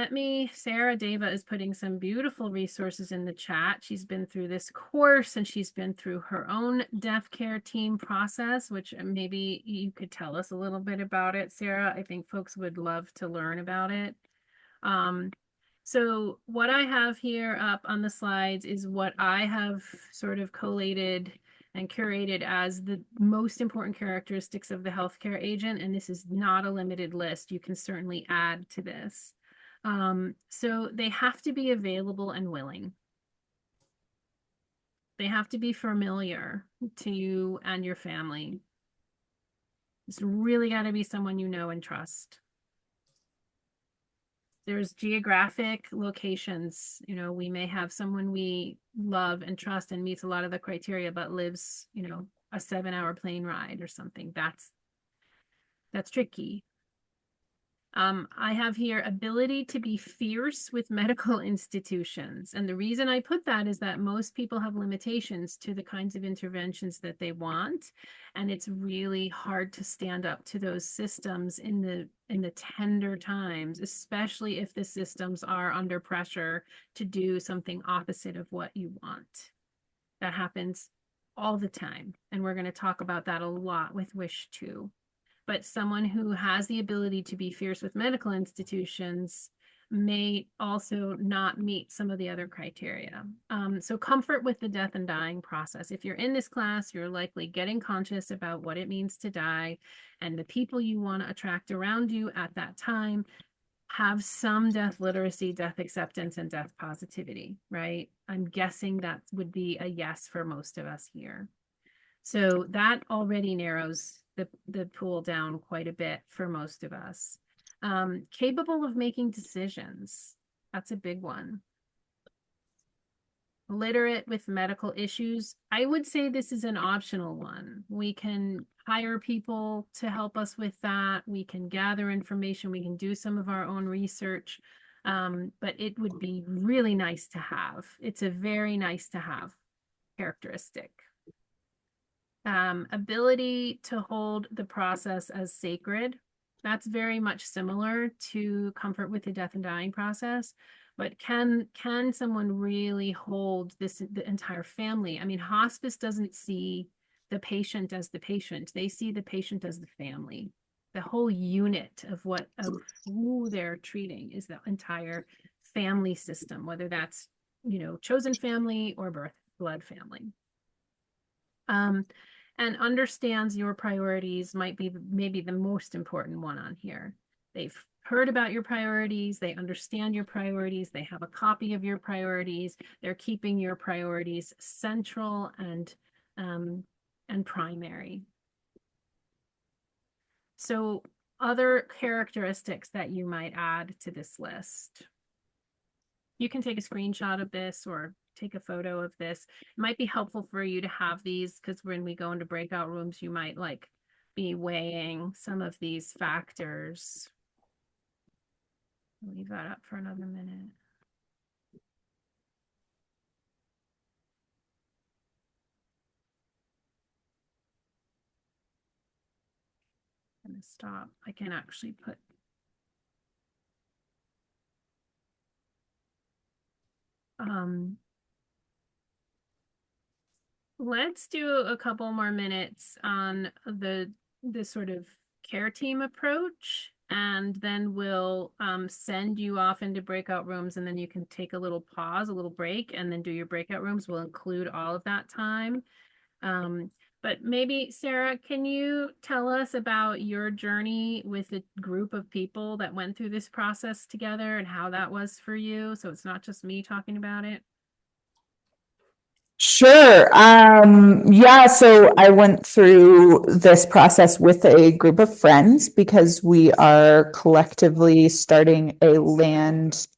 Sarah Deva is putting some beautiful resources in the chat. She's been through this course, and she's been through her own death care team process, which maybe you could tell us a little bit about it, Sarah. I think folks would love to learn about it. So what I have here up on the slides is what I have sort of collated and curated as the most important characteristics of the healthcare agent. And this is not a limited list. You can certainly add to this. So they have to be available and willing. They have to be familiar to you and your family. It's really got to be someone you know and trust. There's geographic locations. We may have someone we love and trust and meets a lot of the criteria, but lives, a 7-hour plane ride or something. That's tricky. I have here ability to be fierce with medical institutions. And the reason I put that is that most people have limitations to the kinds of interventions that they want. And it's really hard to stand up to those systems in the tender times, especially if the systems are under pressure to do something opposite of what you want. That happens all the time. And we're going to talk about that a lot with Wish 2. But someone who has the ability to be fierce with medical institutions may also not meet some of the other criteria. So comfort with the death and dying process. If you're in this class, you're likely getting conscious about what it means to die, and the people you want to attract around you at that time have some death literacy, death acceptance, and death positivity, right? I'm guessing that would be a yes for most of us here. So that already narrows the pool down quite a bit for most of us. Capable of making decisions. That's a big one. Literate with medical issues. I would say this is an optional one. We can hire people to help us with that. We can gather information. We can do some of our own research. But it would be really nice to have. It's a very nice to have characteristic. Ability to hold the process as sacred. That's very much similar to comfort with the death and dying process. But can someone really hold the entire family? I mean, hospice doesn't see the patient as the patient. They see the patient as the family. The whole unit of who they're treating is the entire family system, whether that's, chosen family or birth blood family. And understands your priorities might be maybe the most important one on here. They've heard about your priorities, they understand your priorities, they have a copy of your priorities, they're keeping your priorities central and primary. So other characteristics that you might add to this list. You can take a screenshot of this or take a photo of this. It might be helpful for you to have these, because when we go into breakout rooms, you might be weighing some of these factors. I'll leave that up for another minute. I'm gonna stop. I can actually put let's do a couple more minutes on the sort of care team approach, and then we'll send you off into breakout rooms, and then you can take a little pause, a little break, and then do your breakout rooms. We'll include all of that time. But maybe, Sarah, can you tell us about your journey with a group of people that went through this process together and how that was for you? So it's not just me talking about it. Sure. Yeah, so I went through this process with a group of friends because we are collectively starting a land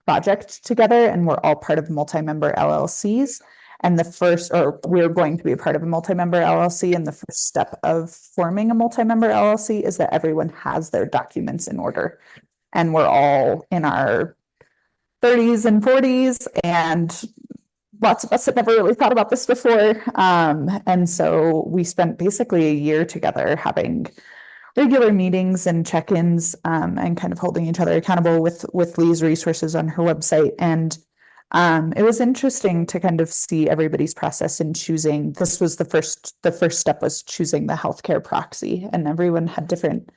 project together, and we're all part of multi-member LLCs. And we're going to be a part of a multi-member LLC. And the first step of forming a multi-member LLC is that everyone has their documents in order. And we're all in our 30s and 40s, and lots of us had never really thought about this before. And so we spent basically a year together having regular meetings and check-ins, and kind of holding each other accountable with Lee's resources on her website. And it was interesting to kind of see everybody's process in choosing. This was the first step was choosing the healthcare proxy, and everyone had different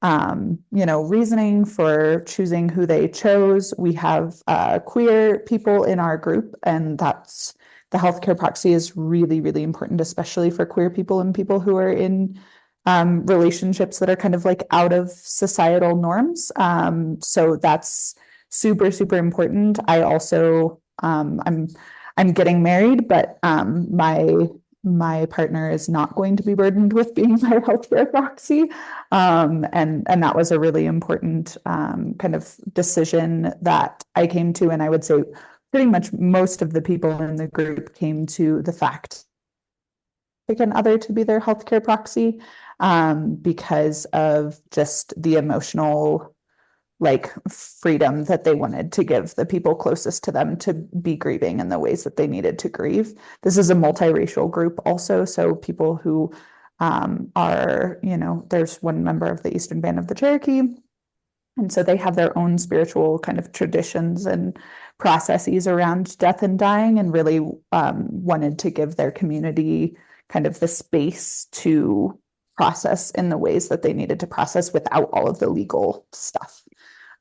reasoning for choosing who they chose. We have queer people in our group, and the healthcare proxy is really, really important, especially for queer people and people who are in relationships that are kind of out of societal norms. So that's super, super important. I also, I'm getting married, but my partner is not going to be burdened with being my healthcare proxy. And that was a really important kind of decision that I came to. And I would say pretty much most of the people in the group came to the fact pick an other to be their healthcare proxy, because of just the emotional freedom that they wanted to give the people closest to them to be grieving in the ways that they needed to grieve. This is a multiracial group also, so people who are, there's one member of the Eastern Band of the Cherokee, and so they have their own spiritual kind of traditions and processes around death and dying, and really wanted to give their community kind of the space to process in the ways that they needed to process without all of the legal stuff.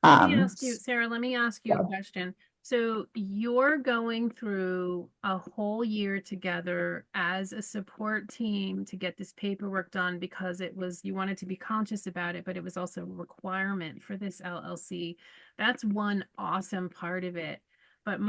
Let me ask you, Sarah, let me ask you yeah. a question. So you're going through a whole year together as a support team to get this paperwork done because it was, you wanted to be conscious about it, but it was also a requirement for this LLC. That's one awesome part of it. But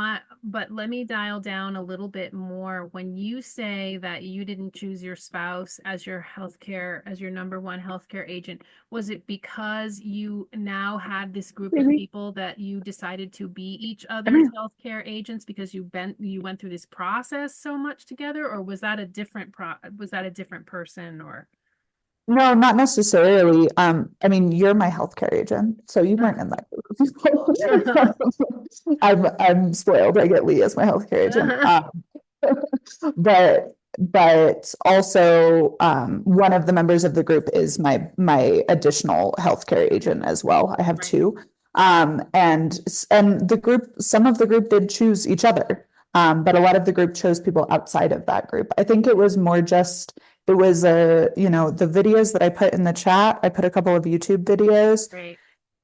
let me dial down a little bit more. When you say that you didn't choose your spouse as your healthcare, as your number one healthcare agent, was it because you now had this group of people that you decided to be each other's healthcare agents because you went through this process so much together, or was that a different person, or? No, not necessarily. I mean, you're my healthcare agent, so you weren't in that group. I'm spoiled. I get Lee as my healthcare agent. But also one of the members of the group is my additional healthcare agent as well. I have two. And the group, some of the group did choose each other. But a lot of the group chose people outside of that group. I think it was more just, it was the videos that I put in the chat, I put a couple of YouTube videos. Right.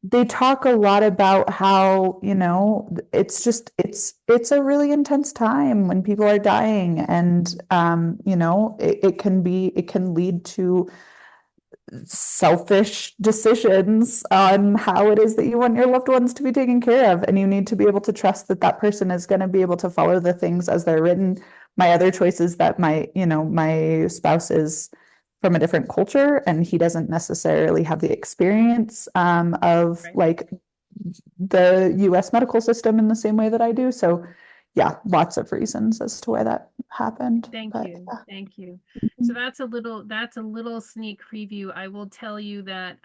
They talk a lot about how, it's a really intense time when people are dying, and it can lead to selfish decisions on how it is that you want your loved ones to be taken care of. And you need to be able to trust that that person is going to be able to follow the things as they're written. My other choice is that my spouse is from a different culture and he doesn't necessarily have the experience of like the US medical system in the same way that I do. So yeah, lots of reasons as to why that happened. Thank But, you. yeah. Thank you. So that's a little sneak preview. I will tell you that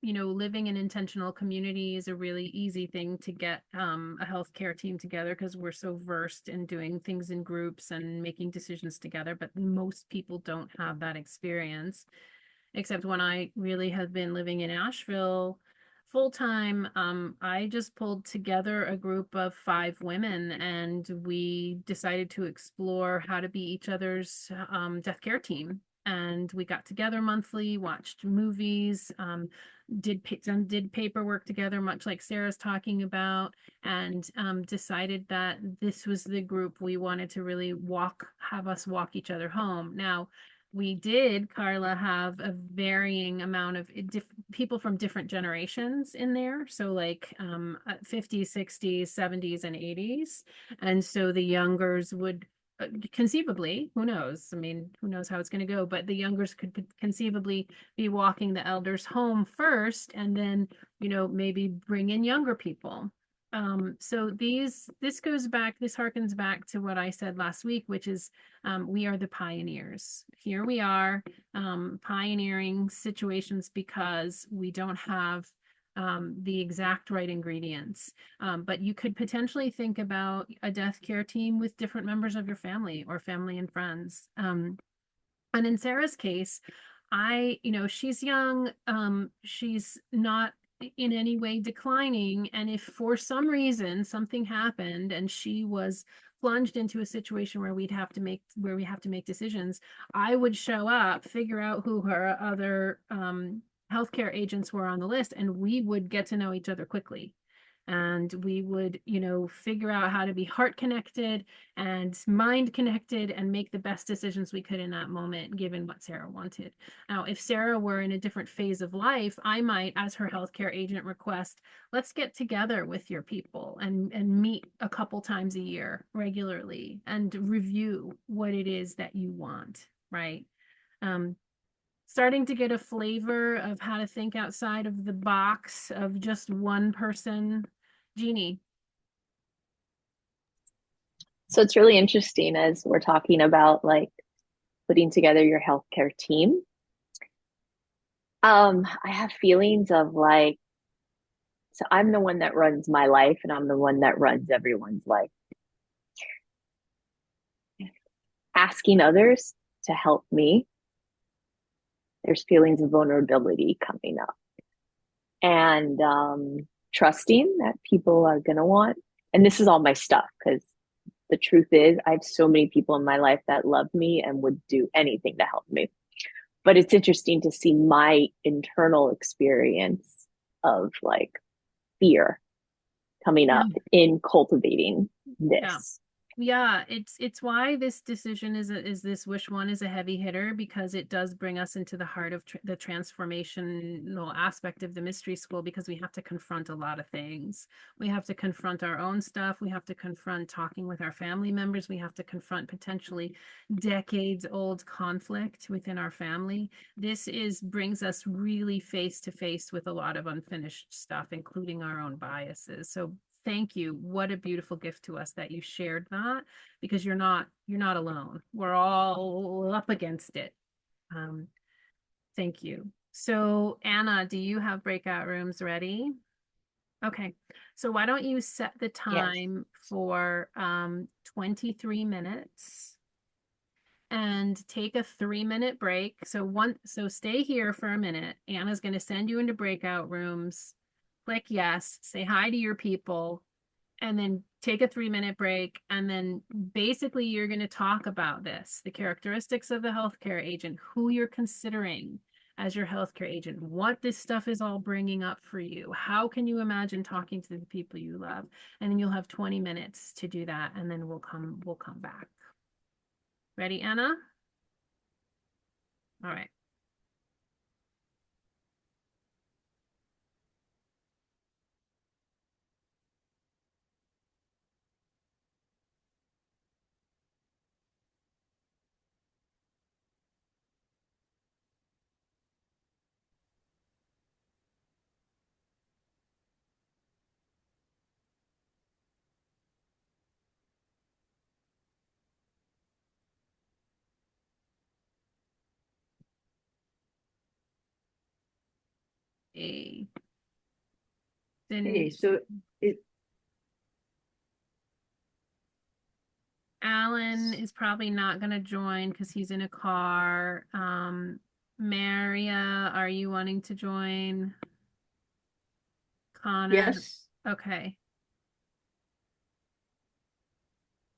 living in intentional community is a really easy thing to get a healthcare team together because we're so versed in doing things in groups and making decisions together, but most people don't have that experience. Except when I really have been living in Asheville full time, I just pulled together a group of 5 women and we decided to explore how to be each other's death care team. And we got together monthly, watched movies, did paperwork together, much like Sarah's talking about, and decided that this was the group we wanted to really have us walk each other home. Now, we did, Carla, have a varying amount of people from different generations in there. So like 50s, 60s, 70s, and 80s. And so the youngers would conceivably, who knows? I mean, who knows how it's going to go, but the youngers could conceivably be walking the elders home first and then, maybe bring in younger people. So this harkens back to what I said last week, which is we are the pioneers. Here we are pioneering situations because we don't have the exact right ingredients. But you could potentially think about a death care team with different members of your family or family and friends. And in Sarah's case, she's young, she's not in any way declining. And if for some reason something happened and she was plunged into a situation where we have to make decisions, I would show up, figure out who her other healthcare agents were on the list, and we would get to know each other quickly. And we would, figure out how to be heart connected and mind connected and make the best decisions we could in that moment, given what Sarah wanted. Now, if Sarah were in a different phase of life, I might, as her healthcare agent, request, let's get together with your people and meet a couple times a year regularly and review what it is that you want, right? Starting to get a flavor of how to think outside of the box of just one person. Jeannie. So it's really interesting as we're talking about like putting together your healthcare team. I have feelings of like, so I'm the one that runs my life and I'm the one that runs everyone's life. Asking others to help me, there's feelings of vulnerability coming up. And trusting that people are going to want, and this is all my stuff, because the truth is I have so many people in my life that love me and would do anything to help me. But it's interesting to see my internal experience of like, fear coming up in cultivating Yeah. this. Yeah, it's why this decision is this wish one is a heavy hitter, because it does bring us into the heart of the transformational aspect of the mystery school, because we have to confront a lot of things. We have to confront our own stuff. We have to confront talking with our family members. We have to confront potentially decades old conflict within our family. This brings us really face to face with a lot of unfinished stuff, including our own biases. So thank you. What a beautiful gift to us that you shared that, because you're not alone. We're all up against it. Thank you. So Anna, do you have breakout rooms ready? Okay. So why don't you set the time for 23 minutes and take a 3-minute break. So stay here for a minute. Anna's going to send you into breakout rooms. Click yes, say hi to your people, and then take a 3-minute break. And then basically you're going to talk about this, the characteristics of the healthcare agent, who you're considering as your healthcare agent, what this stuff is all bringing up for you. How can you imagine talking to the people you love? And then you'll have 20 minutes to do that. And then we'll come back. Ready, Anna? All right. Okay, Then so Alan is probably not going to join because he's in a car. Maria, are you wanting to join? Connor? yes, Okay.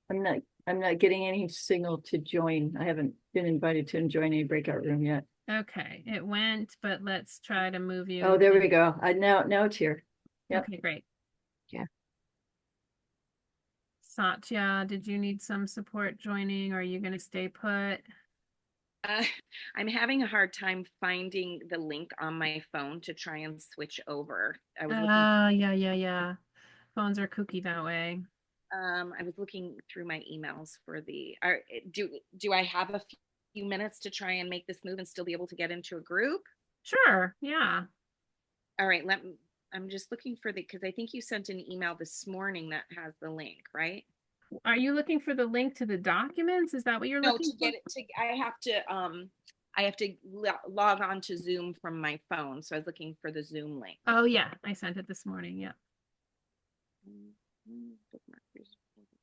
I'm not getting any signal to join. I haven't been invited to join any breakout room yet. Okay. It went, but let's try to move you. Oh, there we go. Now it's here. Yep. Okay, great. Yeah. Satya, did you need some support joining, or are you going to stay put? I'm having a hard time finding the link on my phone to try and switch over. I was looking. Yeah. Phones are kooky that way. I was looking through my emails for the. Do I have a few minutes to try and make this move and still be able to get into a group? Sure. Yeah. All right. I'm just looking for because I think you sent an email this morning that has the link, right? Are you looking for the link to the documents? Is that what you're looking to get it to I have to log on to Zoom from my phone. So I was looking for the Zoom link. Oh yeah, I sent it this morning. Yeah.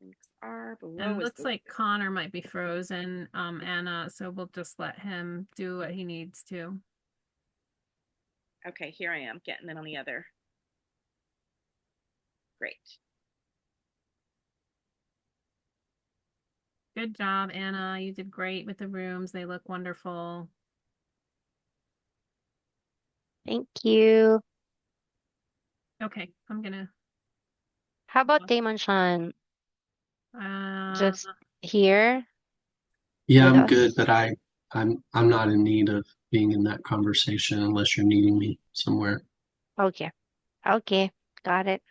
Links are below. And it looks like Connor might be frozen, Anna, so we'll just let him do what he needs to. Okay, here I am getting it on the other. Great. Good job, Anna. You did great with the rooms. They look wonderful. Thank you. Okay, I'm gonna. How about Damon Sean? Uh, Just here Yeah, with I'm us? good, but I'm not in need of being in that conversation unless you're needing me somewhere. Okay. Okay. Got it.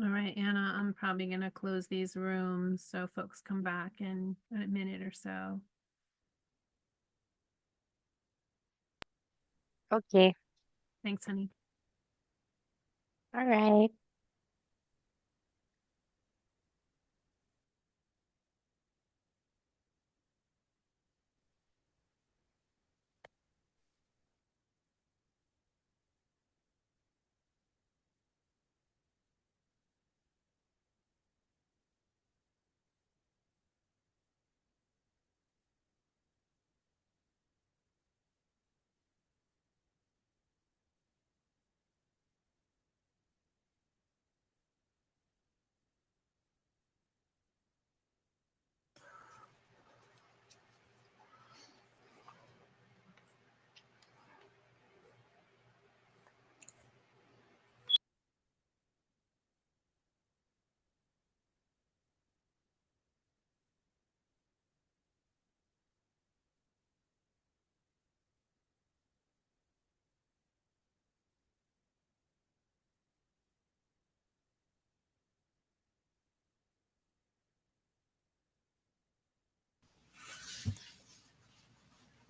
All right, Anna, I'm probably going to close these rooms so folks come back in a minute or so. Okay. Thanks, honey. All right.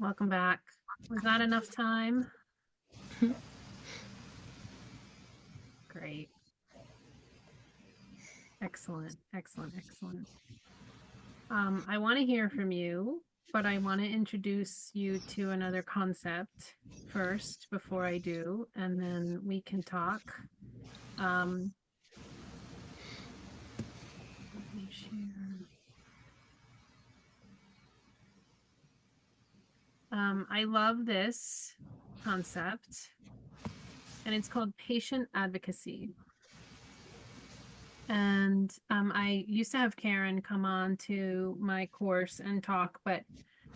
Welcome back. Was that enough time? Great. Excellent, excellent, excellent. I want to hear from you, but I want to introduce you to another concept first before I do, and then we can talk. Let me share. I love this concept, and it's called patient advocacy. And I used to have Karen come on to my course and talk, but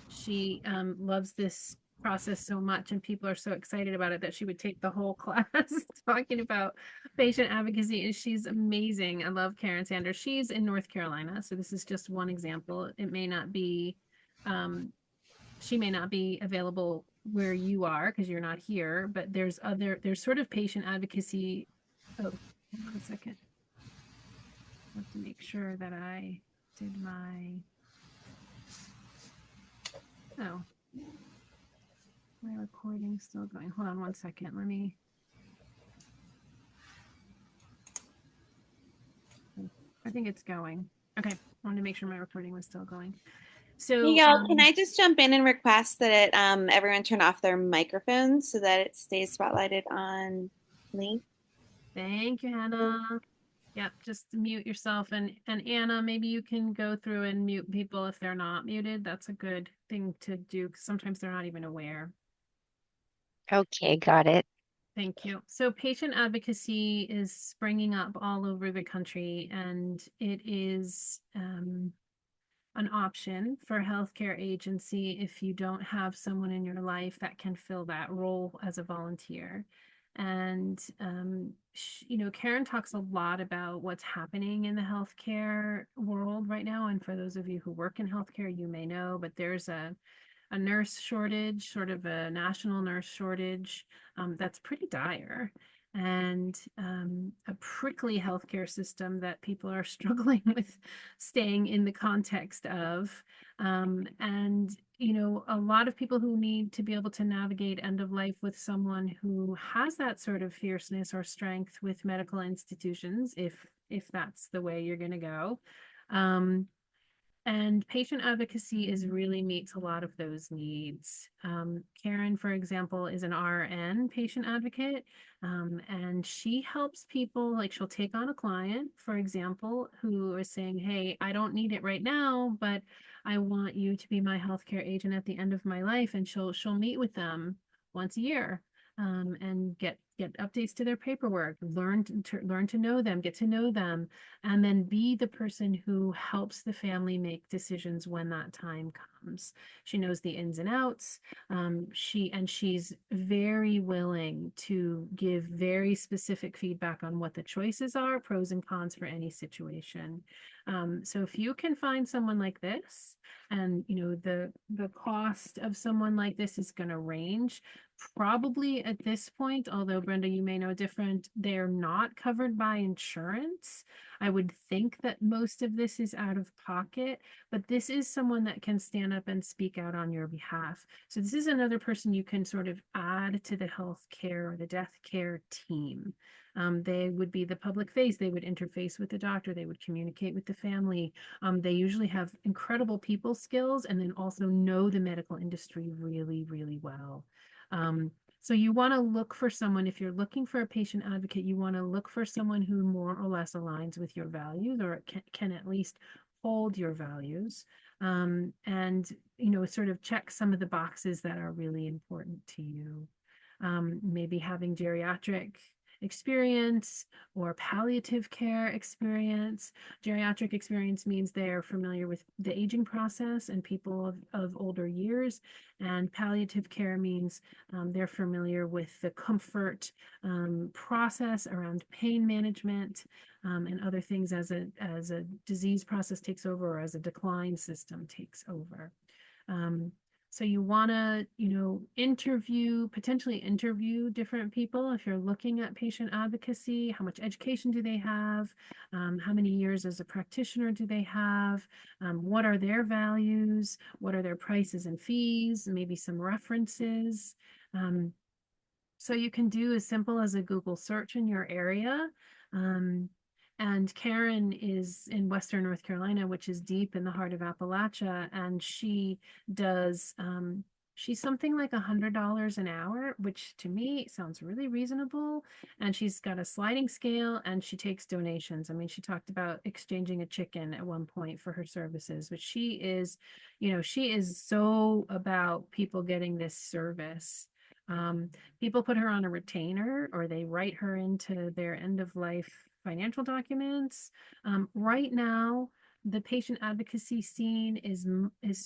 she loves this process so much, and people are so excited about it that she would take the whole class talking about patient advocacy. And she's amazing. I love Karen Sanders. She's in North Carolina, so this is just one example. It may not be, she may not be available where you are because you're not here, but there's sort of patient advocacy. Oh, hold on a second. I have to make sure that I did my, oh, my recording's still going. Hold on one second. Let me, I think it's going. Okay, I wanted to make sure my recording was still going. Hey, So, y'all, can I just jump in and request that everyone turn off their microphones so that it stays spotlighted on me? thank you, Hannah. Yep, just mute yourself, and Anna, maybe you can go through and mute people if they're not muted. That's a good thing to do because sometimes they're not even aware. Okay, got it. Thank you. So patient advocacy is springing up all over the country, and it is an option for a healthcare agency if you don't have someone in your life that can fill that role as a volunteer. And, Karen talks a lot about what's happening in the healthcare world right now. And for those of you who work in healthcare, you may know, but there's a nurse shortage, sort of a national nurse shortage that's pretty dire, and a prickly healthcare system that people are struggling with staying in the context of. A lot of people who need to be able to navigate end of life with someone who has that sort of fierceness or strength with medical institutions, if that's the way you're going to go. And patient advocacy really meets a lot of those needs. Karen, for example, is an RN patient advocate, and she helps people, like she'll take on a client, for example, who is saying, hey, I don't need it right now, but I want you to be my healthcare agent at the end of my life. And she'll meet with them once a year. And get updates to their paperwork, learn to know them, get to know them, and then be the person who helps the family make decisions when that time She knows the ins and outs. She's very willing to give very specific feedback on what the choices are, pros and cons for any situation. So if you can find someone like this, and the cost of someone like this is going to range, probably at this point, although Brenda, you may know different, they're not covered by insurance. I would think that most of this is out of pocket, but this is someone that can stand up and speak out on your behalf. So this is another person you can sort of add to the healthcare or the death care team. They would be the public face. They would interface with the doctor. They would communicate with the family. They usually have incredible people skills and then also know the medical industry really, really well. So you want to look for someone, if you're looking for a patient advocate, you want to look for someone who more or less aligns with your values, or can at least hold your values, and sort of check some of the boxes that are really important to you. Maybe having geriatric experience or palliative care experience. Geriatric experience means they are familiar with the aging process and people of older years, and palliative care means they're familiar with the comfort process around pain management and other things as a disease process takes over, or as a decline system takes over. So you want to, potentially interview different people if you're looking at patient advocacy. How much education do they have? How many years as a practitioner do they have? What are their values? What are their prices and fees? Maybe some references. So you can do as simple as a Google search in your area. And Karen is in Western North Carolina, which is deep in the heart of Appalachia. And she does, she's something like $100 an hour, which to me sounds really reasonable. And she's got a sliding scale and she takes donations. I mean, she talked about exchanging a chicken at one point for her services, but she is so about people getting this service. People put her on a retainer, or they write her into their end of life financial documents. Right now, the patient advocacy scene is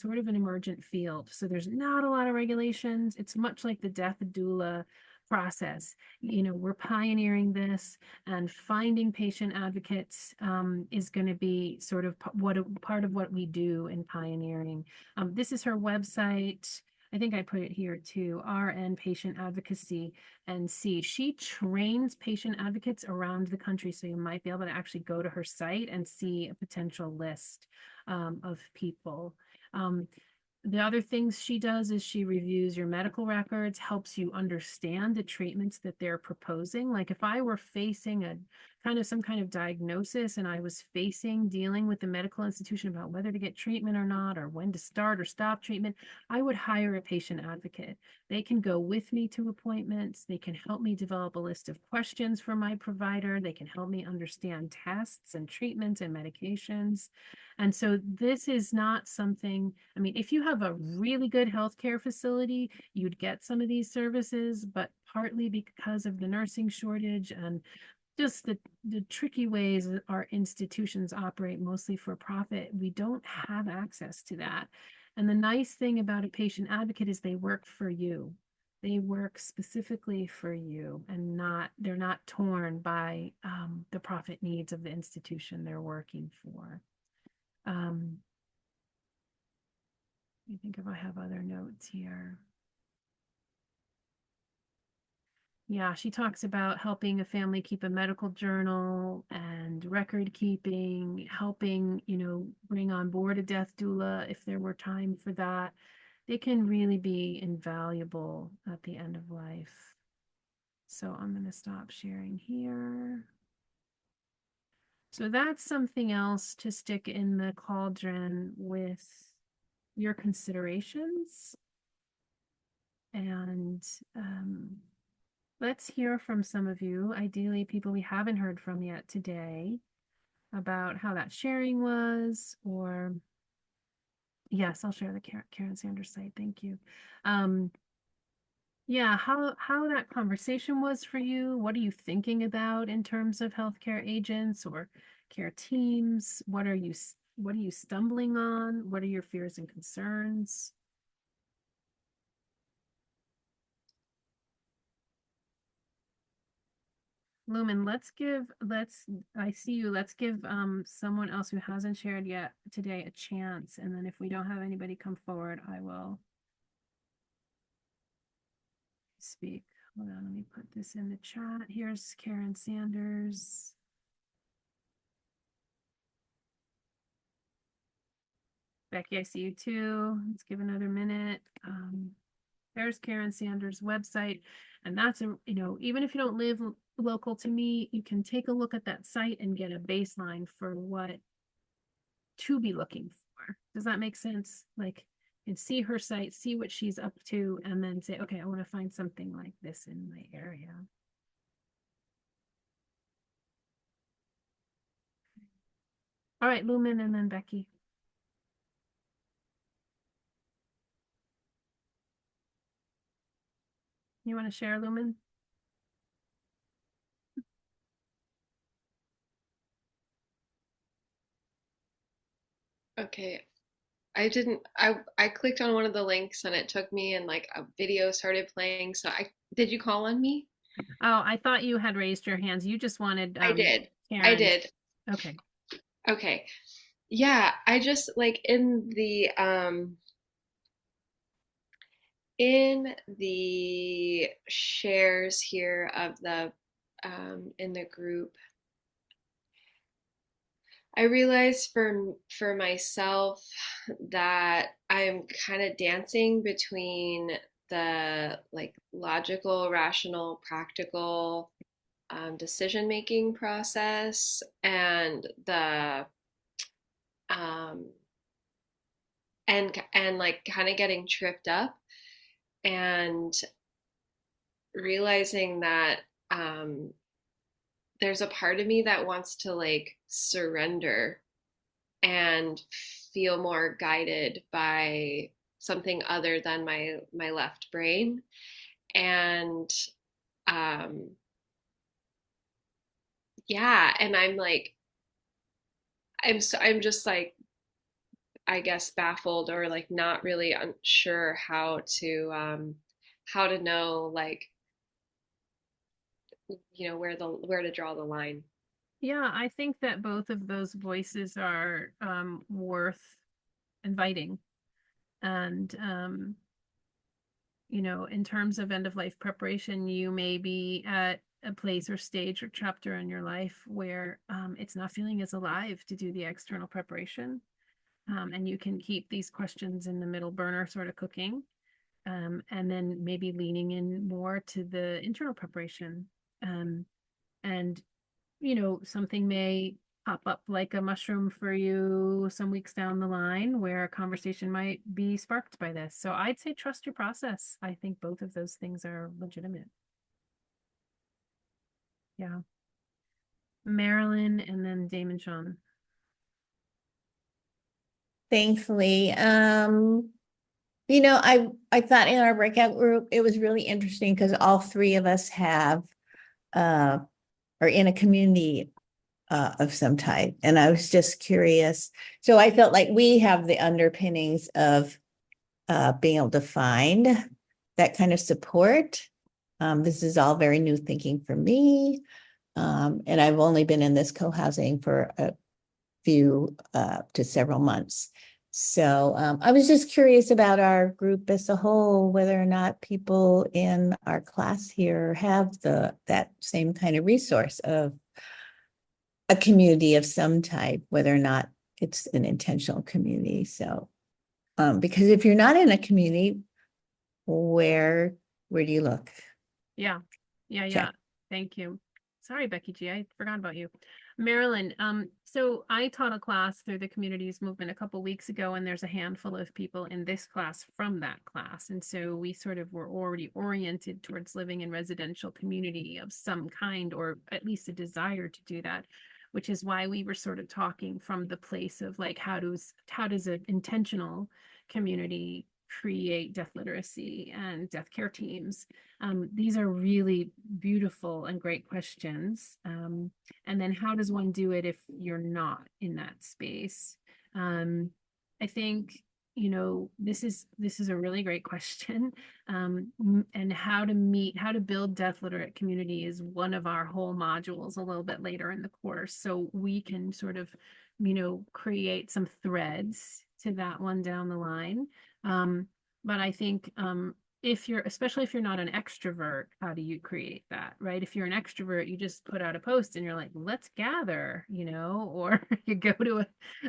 sort of an emergent field. So there's not a lot of regulations. It's much like the death doula process. We're pioneering this, and finding patient advocates is going to be sort of part of what we do in pioneering. This is her website. I think I put it here too, RN Patient Advocacy NC. She trains patient advocates around the country, so you might be able to actually go to her site and see a potential list of people. The other things she does is she reviews your medical records, helps you understand the treatments that they're proposing. Like if I were facing some kind of diagnosis and I was dealing with the medical institution about whether to get treatment or not, or when to start or stop treatment, I would hire a patient advocate. They can go with me to appointments. They can help me develop a list of questions for my provider. They can help me understand tests and treatments and medications. And so this is not something, I mean, if you have a really good healthcare facility, you'd get some of these services, but partly because of the nursing shortage and just the tricky ways our institutions operate, mostly for profit, we don't have access to that. And the nice thing about a patient advocate is they work for you. They work specifically for you, and they're not torn by the profit needs of the institution they're working for. Let me think if I have other notes here. Yeah, she talks about helping a family keep a medical journal and record keeping, helping, bring on board a death doula if there were time for that. They can really be invaluable at the end of life. So I'm going to stop sharing here. So that's something else to stick in the cauldron with your considerations. And let's hear from some of you, ideally people we haven't heard from yet today, about how that sharing was, or yes, I'll share the Karen Sanders site. Thank you. Yeah, how that conversation was for you. What are you thinking about in terms of healthcare agents or care teams? What are you What are you stumbling on? What are your fears and concerns? Lumen, I see you. Let's give someone else who hasn't shared yet today a chance. And then if we don't have anybody come forward, I will speak. Hold on, let me put this in the chat. Here's Karen Sanders. Becky, I see you too. Let's give another minute. There's Karen Sanders' website. And that's even if you don't live local to me, you can take a look at that site and get a baseline for what to be looking for. Does that make sense? Like, and see her site, see what she's up to, and then say, okay, I want to find something like this in my area. All right, Lumen, and then Becky. You want to share, Lumen? Okay. I clicked on one of the links and it took me and like a video started playing. So did you call on me? Oh, I thought you had raised your hands. You just wanted I did. Karen. I did. Okay. Okay. Yeah, I just like in the shares here of the in the group, I realized for myself that I'm kind of dancing between the like logical, rational, practical decision making process and the um, and like kind of getting tripped up and realizing that there's a part of me that wants to like surrender and feel more guided by something other than my left brain. And um yeah, and I'm like I'm just like I guess baffled or like not really unsure how to know like where to draw the line. Yeah, I think that both of those voices are worth inviting. And in terms of end of life preparation, you may be at a place or stage or chapter in your life where it's not feeling as alive to do the external preparation. And you can keep these questions in the middle burner sort of cooking. And then maybe leaning in more to the internal preparation. And something may pop up like a mushroom for you some weeks down the line where a conversation might be sparked by this. So I'd say trust your process. I think both of those things are legitimate. Yeah. Marilyn and then Damon Sean. Thankfully. I thought in our breakout group, it was really interesting because all three of us are in a community of some type. And I was just curious. So I felt like we have the underpinnings of being able to find that kind of support. This is all very new thinking for me. And I've only been in this co-housing for a few to several months. So I was just curious about our group as a whole, whether or not people in our class here have that same kind of resource of a community of some type, whether or not it's an intentional community. So because if you're not in a community, where do you look? Yeah. Thank you. Sorry, Becky G. I forgot about you. Marilyn, so I taught a class through the communities movement a couple weeks ago, and there's a handful of people in this class from that class. And so we sort of were already oriented towards living in residential community of some kind, or at least a desire to do that, which is why we were sort of talking from the place of like, how does an intentional community create death literacy and death care teams? These are really beautiful and great questions. And then how does one do it if you're not in that space? I think, this is a really great question. And how to build deaf literate community is one of our whole modules a little bit later in the course. So we can sort of, create some threads to that one down the line. But I think especially if you're not an extrovert, how do you create that, right? If you're an extrovert, you just put out a post and you're like, let's gather, or you go to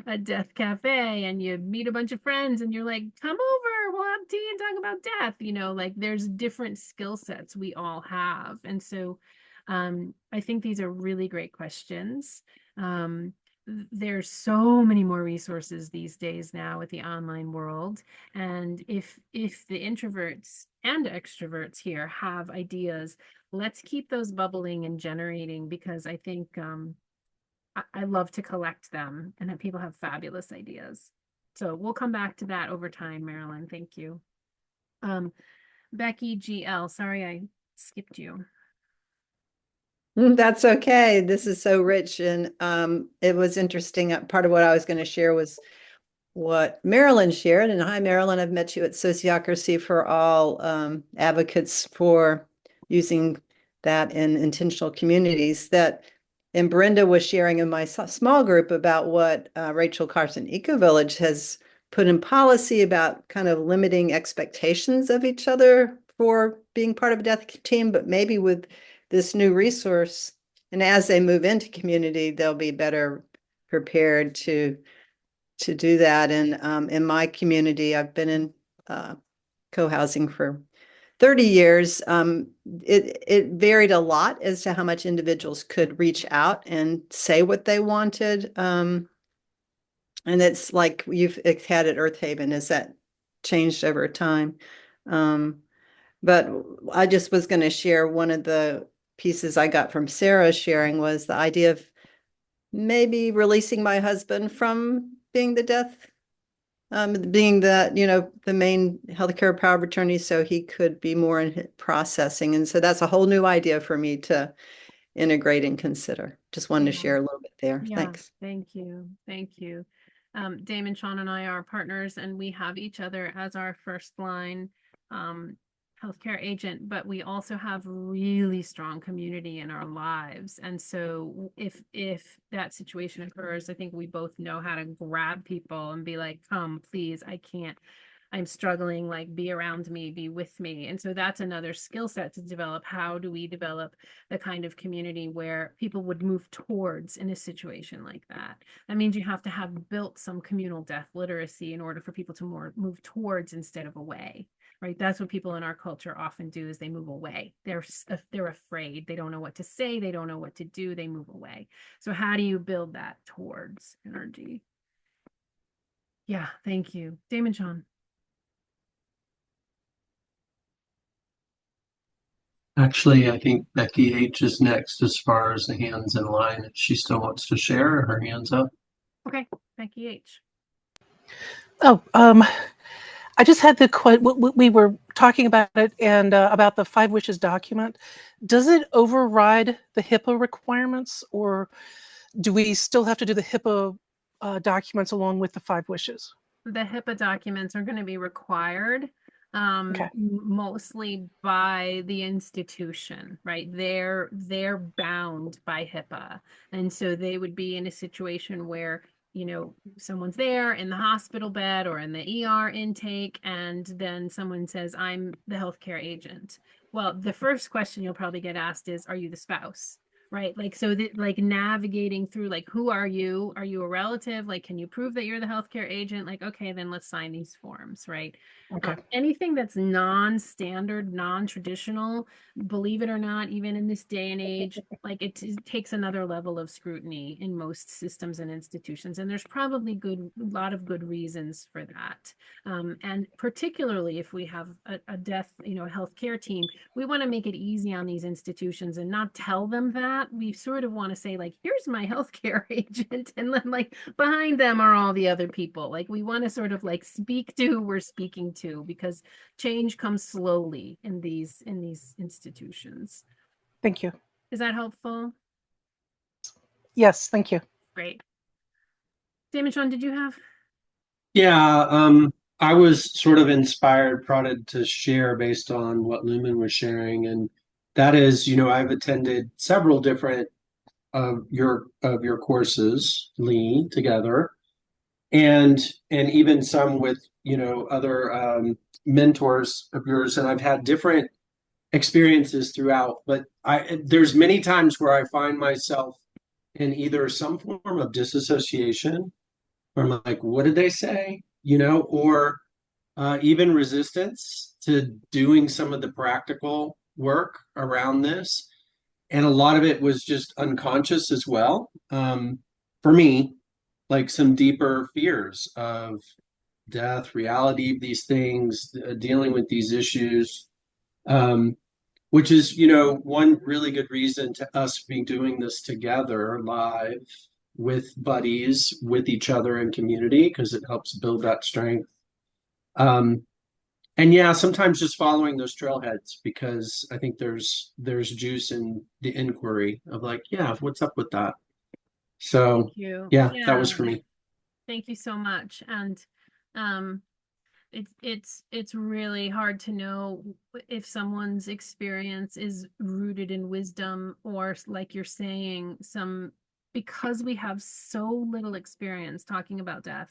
a death cafe and you meet a bunch of friends and you're like, come over, we'll have tea and talk about death, like there's different skill sets we all have. And so I think these are really great questions. There's so many more resources these days now with the online world. And if the introverts and extroverts here have ideas, let's keep those bubbling and generating, because I think I love to collect them, and that people have fabulous ideas. So we'll come back to that over time, Marilyn. Thank you. Becky GL, sorry I skipped you. That's okay. This is so rich. And it was interesting. Part of what I was going to share was what Marilyn shared. And hi, Marilyn, I've met you at Sociocracy for All, advocates for using that in intentional communities. And Brenda was sharing in my small group about what Rachel Carson Eco Village has put in policy about kind of limiting expectations of each other for being part of a death team, but maybe with this new resource, and as they move into community, they'll be better prepared to do that. And in my community, I've been in co-housing for 30 years. It varied a lot as to how much individuals could reach out and say what they wanted. And it's like you've had at Earth Haven. Has that changed over time? But I just was going to share one of the pieces I got from Sarah sharing was the idea of maybe releasing my husband from being being the main healthcare power of attorney, so he could be more in processing. And so that's a whole new idea for me to integrate and consider. Just wanted to share a little bit there. Yeah, Thanks. thank you. Thank you. Damon, Sean, and I are partners, and we have each other as our first line healthcare agent, but we also have really strong community in our lives. And so if that situation occurs, I think we both know how to grab people and be like, come, please, I'm struggling, like, be around me, be with me. And so that's another skill set to develop. How do we develop the kind of community where people would move towards in a situation like that? That means you have to have built some communal death literacy in order for people to move towards instead of away, right? That's what people in our culture often do, is they move away. They're afraid. They don't know what to say. They don't know what to do. They move away. So how do you build that towards energy? Yeah, thank you. Damon, Sean. Actually, I think Becky H is next as far as the hands in line. If she still wants to share, her hands up. Okay, Becky H. Oh, I just had we were talking about it, and about the 5 Wishes document. Does it override the HIPAA requirements, or do we still have to do the HIPAA documents along with the 5 Wishes? The HIPAA documents are going to be required, mostly by the institution, right? They're bound by HIPAA. And so they would be in a situation where, someone's there in the hospital bed or in the ER intake, and then someone says, I'm the healthcare agent. Well, the first question you'll probably get asked is, are you the spouse? Right. Like, so like navigating through, like, who are you? Are you a relative? Like, can you prove that you're the healthcare agent? Like, okay, then let's sign these forms, right? Okay. Anything that's non-standard, non-traditional, believe it or not, even in this day and age, like it takes another level of scrutiny in most systems and institutions. And there's probably a lot of good reasons for that. And particularly if we have a death, a healthcare team, we want to make it easy on these institutions and not tell them that. We sort of want to say, like, here's my healthcare agent, and then, like, behind them are all the other people. Like, we want to sort of, like, speak to who we're speaking to, because change comes slowly in these institutions. Thank you. Is that helpful? Yes, thank you. Great. Damon, Sean, did you have Yeah, I was sort of inspired, prodded to share based on what Lumen was sharing, and that is, I've attended several different of your courses, Lee, together, and even some with other mentors of yours, and I've had different experiences throughout. But there's many times where I find myself in either some form of disassociation, or I'm like, what did they say? Or even resistance to doing some of the practical work around this. And a lot of it was just unconscious as well. For me, like some deeper fears of death, reality of these things, dealing with these issues, um, which is, one really good reason to us be doing this together live with buddies, with each other in community, because it helps build that strength. Um, and yeah, sometimes just following those trailheads, because I think there's juice in the inquiry of like, yeah, what's up with that? So Thank you. yeah, that was Yeah. for me. Thank you so much. And it's really hard to know if someone's experience is rooted in wisdom, or like you're saying, because we have so little experience talking about death.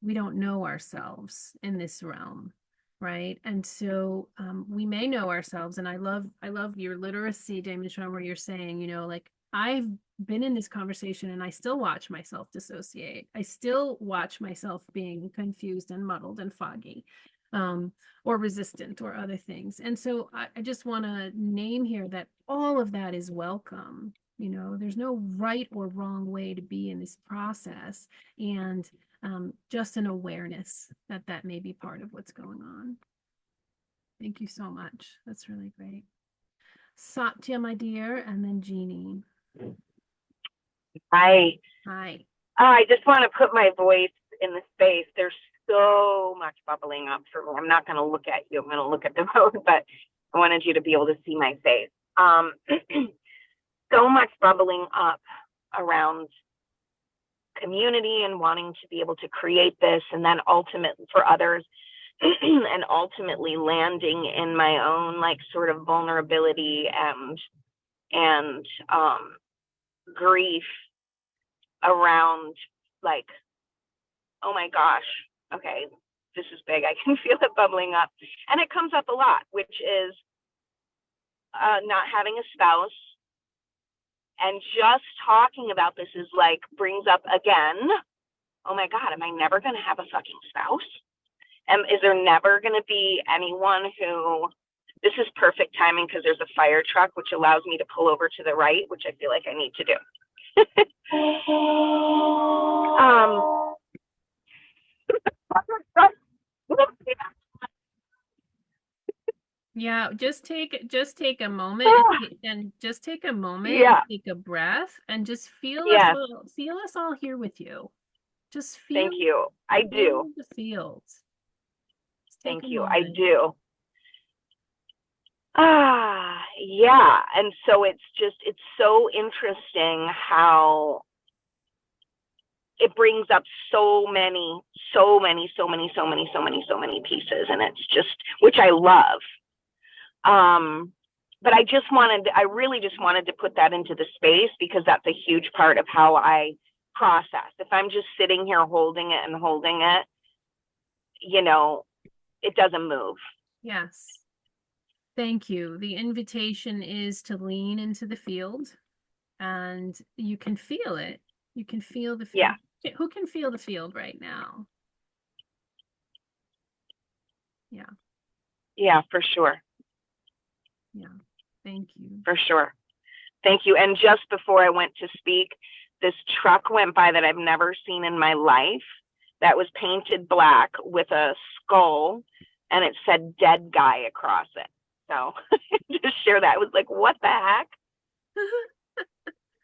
We don't know ourselves in this realm, right? And so we may know ourselves. And I love your literacy, Damon Sean, where you're saying, like, I've been in this conversation and I still watch myself dissociate. I still watch myself being confused and muddled and foggy, or resistant, or other things. And so I just want to name here that all of that is welcome. There's no right or wrong way to be in this process. And just an awareness that may be part of what's going on. Thank you so much. That's really great. Satya, my dear, and then Jeannie. Hi. Hi. I just want to put my voice in the space. There's so much bubbling up for me. I'm not going to look at you. I'm going to look at the road, but I wanted you to be able to see my face. So much bubbling up around community and wanting to be able to create this, and then ultimately for others, and ultimately landing in my own like sort of vulnerability and grief around like, oh my gosh, okay, this is big. I can feel it bubbling up, and it comes up a lot, which is not having a spouse. And just talking about this is like, brings up again, oh my God, am I never going to have a fucking spouse? Is there never going to be anyone who, this is perfect timing because there's a fire truck, which allows me to pull over to the right, which I feel like I need to do. Yeah, just take a moment and just take a moment Yeah. and take a breath and just feel Yes. us all here with you. Just Thank you. I feel do. the fields. Thank you. I do. Yeah. And so it's so interesting how it brings up so many pieces. And it's just, which I love. But I really just wanted to put that into the space, because that's a huge part of how I process. If I'm just sitting here holding it, it doesn't move. Yes. Thank you. The invitation is to lean into the field, and you can feel it. You can feel the field. Yeah. Who can feel the field right now? Yeah. Yeah, for sure. Yeah. Thank you. For sure. Thank you. And just before I went to speak, this truck went by that I've never seen in my life, that was painted black with a skull, and it said "dead guy" across it. So just share that. I was like, what the heck?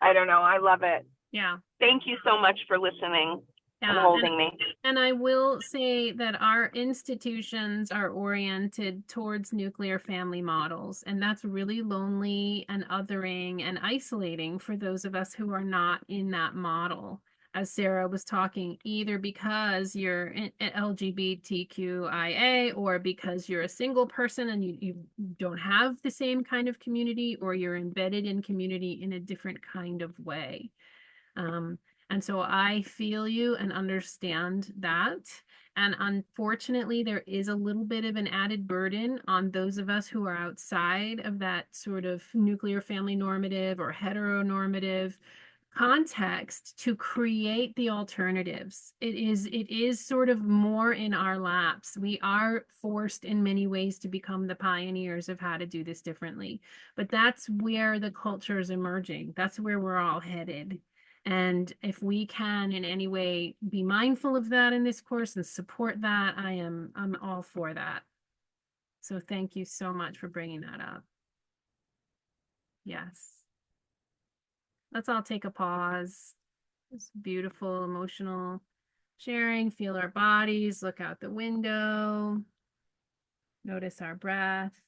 I don't know. I love it. Yeah. Thank you so much for listening and holding me. And I will say that our institutions are oriented towards nuclear family models, and that's really lonely and othering and isolating for those of us who are not in that model. as Sarah was talking, either because you're LGBTQIA or because you're a single person and you don't have the same kind of community, or you're embedded in community in a different kind of way. And so I feel you and understand that. And unfortunately, there is a little bit of an added burden on those of us who are outside of that sort of nuclear family normative or heteronormative context to create the alternatives. It is sort of more in our laps. We are forced in many ways to become the pioneers of how to do this differently. But that's where the culture is emerging. That's where we're all headed. And if we can in any way be mindful of that in this course and support that, I'm all for that. So thank you so much for bringing that up. Yes. Let's all take a pause. It's beautiful, emotional sharing. Feel our bodies, look out the window. Notice our breath.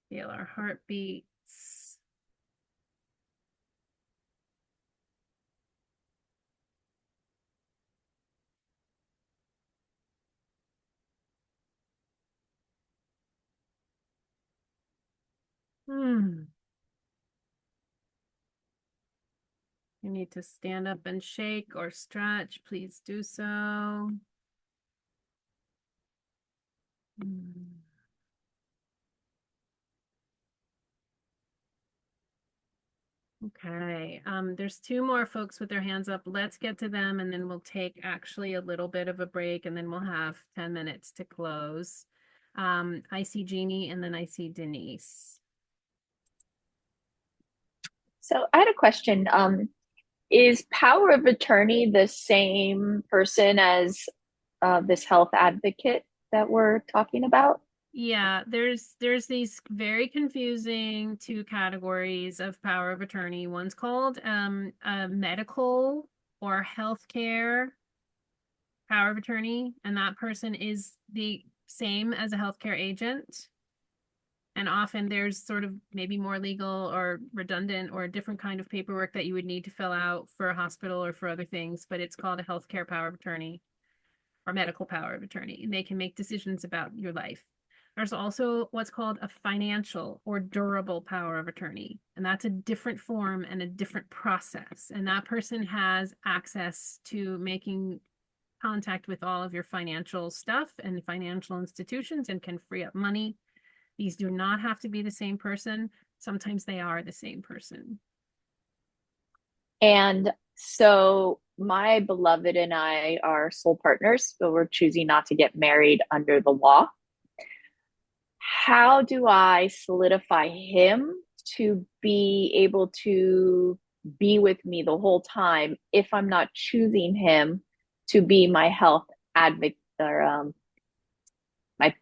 Feel our heartbeats. You need to stand up and shake or stretch, please do so. Okay, there's two more folks with their hands up. Let's get to them and then we'll take actually a little bit of a break and then we'll have 10 minutes to close. I see Jeannie and then I see Denise. So I had a question. Is power of attorney the same person as this health advocate that we're talking about? Yeah, there's these very confusing two categories of power of attorney. One's called a medical or healthcare power of attorney, and that person is the same as a healthcare agent. And often there's sort of maybe more legal or redundant or a different kind of paperwork that you would need to fill out for a hospital or for other things, but it's called a healthcare power of attorney or medical power of attorney. And they can make decisions about your life. There's also what's called a financial or durable power of attorney. And that's a different form and a different process. And that person has access to making contact with all of your financial stuff and financial institutions and can free up money. These do not have to be the same person. Sometimes they are the same person. And so my beloved and I are soul partners, but we're choosing not to get married under the law. How do I solidify him to be able to be with me the whole time if I'm not choosing him to be my health advocate or my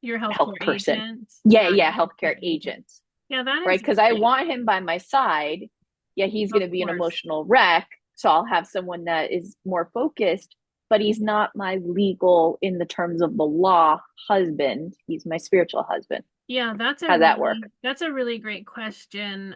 your health person? Agent. Yeah, healthcare agent. Yeah, that is right, because I want him by my side. Yeah, he's going to be an emotional wreck, so I'll have someone that is more focused, but he's not my legal, in the terms of the law, husband. He's my spiritual husband. Yeah, how's that work? That's a really great question.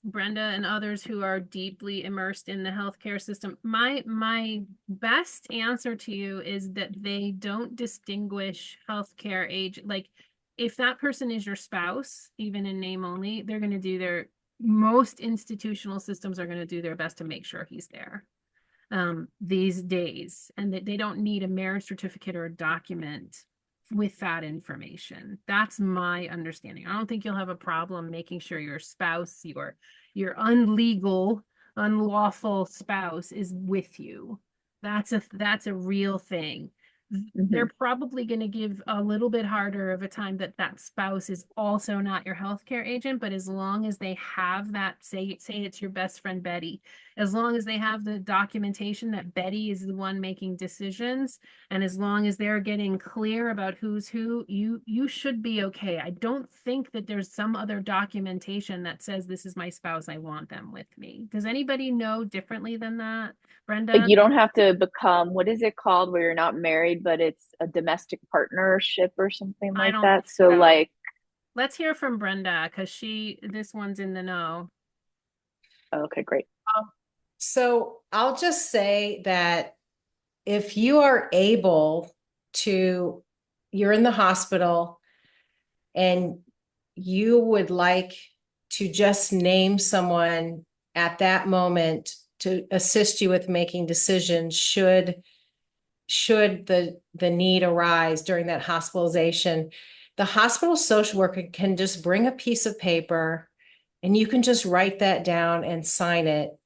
Brenda and others who are deeply immersed in the healthcare system, my best answer to you is that they don't distinguish healthcare age. Like, if that person is your spouse, even in name only, they're going to do most institutional systems are going to do their best to make sure he's there these days, and that they don't need a marriage certificate or a document with that information. That's my understanding. I don't think you'll have a problem making sure your spouse, your unlawful spouse is with you. That's a real thing. They're probably going to give a little bit harder of a time that spouse is also not your healthcare agent, but as long as they have that, say it's your best friend Betty, as long as they have the documentation that Betty is the one making decisions, and as long as they're getting clear about who's who, you should be okay. I don't think that there's some other documentation that says this is my spouse, I want them with me. Does anybody know differently than that, Brenda? Like, you don't have to become, what is it called, where you're not married, but it's a domestic partnership or something like that. So like, let's hear from Brenda, because this one's in the know. Okay, great. So I'll just say that if you are able to, you're in the hospital and you would like to just name someone at that moment to assist you with making decisions should the need arise during that hospitalization, the hospital social worker can just bring a piece of paper and you can just write that down and sign it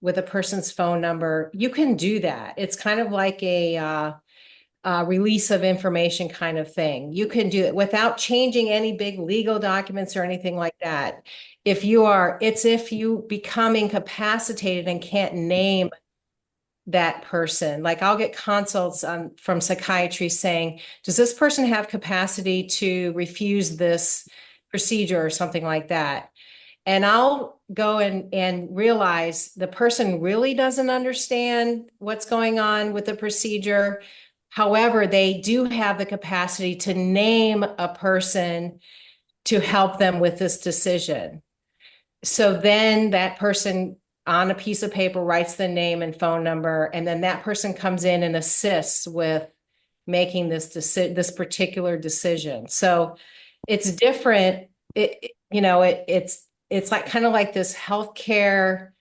with a person's phone number. You can do that. It's kind of like a release of information kind of thing. You can do it without changing any big legal documents or anything like that. It's if you become incapacitated and can't name that person. Like I'll get consults from psychiatry saying, does this person have capacity to refuse this procedure or something like that? And I'll go and realize the person really doesn't understand what's going on with the procedure. However, they do have the capacity to name a person to help them with this decision. So then that person on a piece of paper writes the name and phone number, and then that person comes in and assists with making this particular decision. So it's different. It's like kind of like this healthcare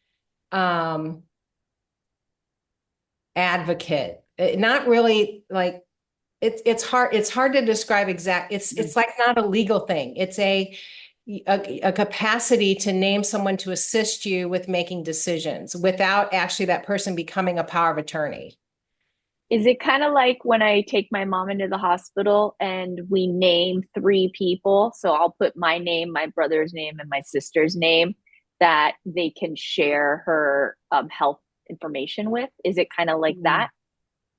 advocate. Not really like it's hard to describe exact. It's like not a legal thing. It's a capacity to name someone to assist you with making decisions without actually that person becoming a power of attorney. Is it kind of like when I take my mom into the hospital and we name 3 people? So I'll put my name, my brother's name, and my sister's name that they can share her health information with. Is it kind of like that?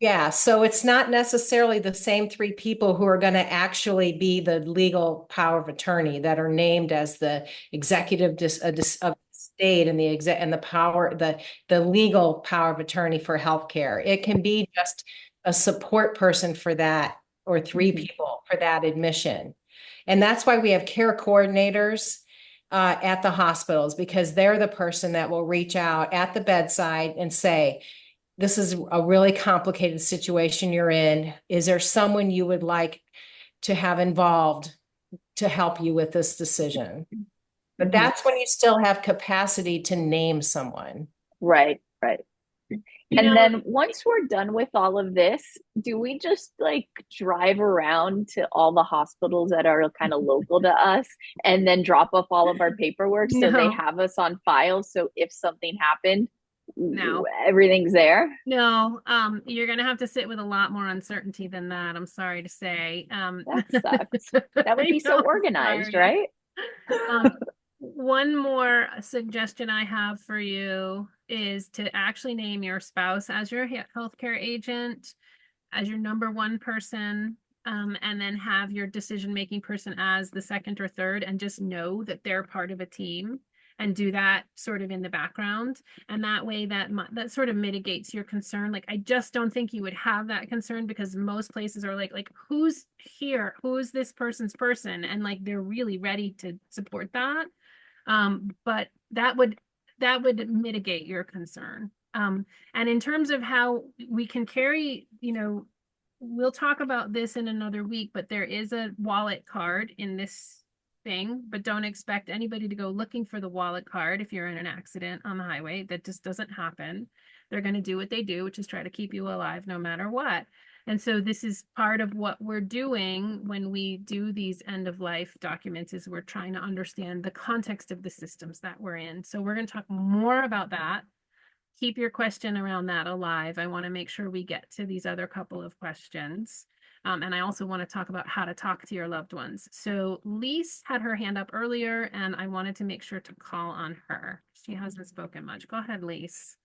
Yeah, so it's not necessarily the same 3 people who are going to actually be the legal power of attorney that are named as the executive of the state and the legal power of attorney for healthcare. It can be just a support person for that, or 3 people for that admission. And that's why we have care coordinators at the hospitals, because they're the person that will reach out at the bedside and say, this is a really complicated situation you're in. Is there someone you would like to have involved to help you with this decision? But that's when you still have capacity to name someone. Right. And then once we're done with all of this, do we just like drive around to all the hospitals that are kind of local to us and then drop off all of our paperwork so they have us on file? So if something happened, everything's there? No, you're gonna have to sit with a lot more uncertainty than that. I'm sorry to say. That sucks. That would be so organized, right? One more suggestion I have for you is to actually name your spouse as your healthcare agent, as your number 1 person, and then have your decision-making person as the second or third, and just know that they're part of a team, and do that sort of in the background. And that way that sort of mitigates your concern. Like, I just don't think you would have that concern, because most places are like, who's here? Who's this person's person? And like, they're really ready to support that. But that would mitigate your concern. And in terms of how we can carry, we'll talk about this in another week, but there is a wallet card in this thing, but don't expect anybody to go looking for the wallet card if you're in an accident on the highway. That just doesn't happen. They're going to do what they do, which is try to keep you alive no matter what. And so this is part of what we're doing when we do these end of life documents, is we're trying to understand the context of the systems that we're in. So we're going to talk more about that. Keep your question around that alive. I want to make sure we get to these other couple of questions. And I also want to talk about how to talk to your loved ones. So Lise had her hand up earlier, and I wanted to make sure to call on her. She hasn't spoken much. Go ahead, Lise.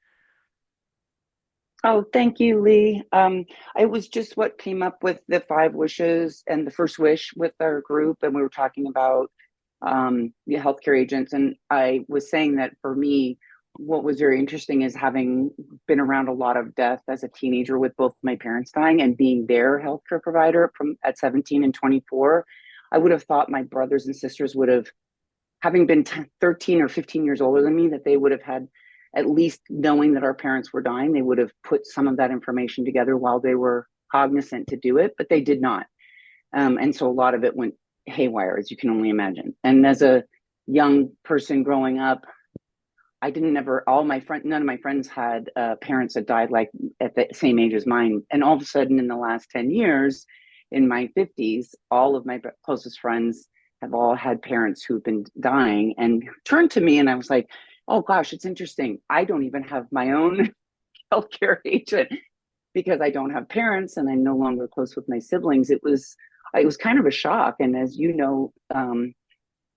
Oh, thank you, Lee. It was just what came up with the 5 wishes and the first wish with our group, and we were talking about the healthcare agents. And I was saying that for me, what was very interesting is having been around a lot of death as a teenager with both my parents dying and being their healthcare provider at 17 and 24. I would have thought my brothers and sisters would have having been 13 or 15 years older than me, that they would have had, at least knowing that our parents were dying, they would have put some of that information together while they were cognizant to do it, but they did not. And so a lot of it went haywire, as you can only imagine. And as a young person growing up, I didn't ever, none of my friends had parents that died like at the same age as mine. And all of a sudden in the last 10 years, in my 50s, all of my closest friends have all had parents who've been dying and turned to me. And I was like, oh gosh, it's interesting. I don't even have my own healthcare agent because I don't have parents and I'm no longer close with my siblings. It was kind of a shock. And as you know,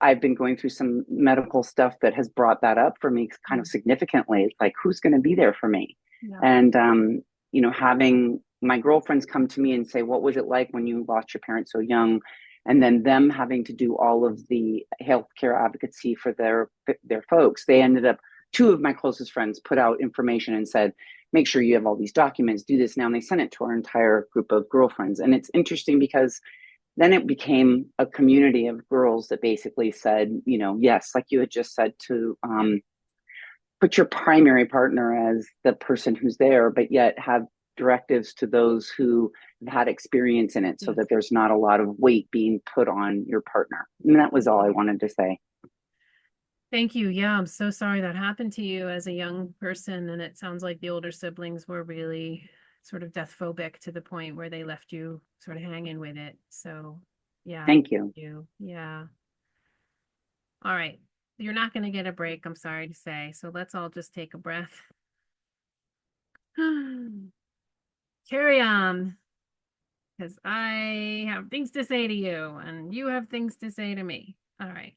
I've been going through some medical stuff that has brought that up for me kind of significantly. It's like, who's going to be there for me? Yeah. And, you know, having my girlfriends come to me and say, what was it like when you lost your parents so young? And then them having to do all of the healthcare advocacy for their folks. They ended up, two of my closest friends put out information and said, make sure you have all these documents, do this now. And they sent it to our entire group of girlfriends. And it's interesting because then it became a community of girls that basically said, you know, yes, like you had just said, to put your primary partner as the person who's there, but yet have directives to those who have had experience in it so that there's not a lot of weight being put on your partner. And that was all I wanted to say. Thank you. Yeah, I'm so sorry that happened to you as a young person. And it sounds like the older siblings were really sort of death phobic to the point where they left you sort of hanging with it. So yeah. Thank you. Yeah. All right. You're not going to get a break, I'm sorry to say. So let's all just take a breath. Carry on. Because I have things to say to you and you have things to say to me. All right.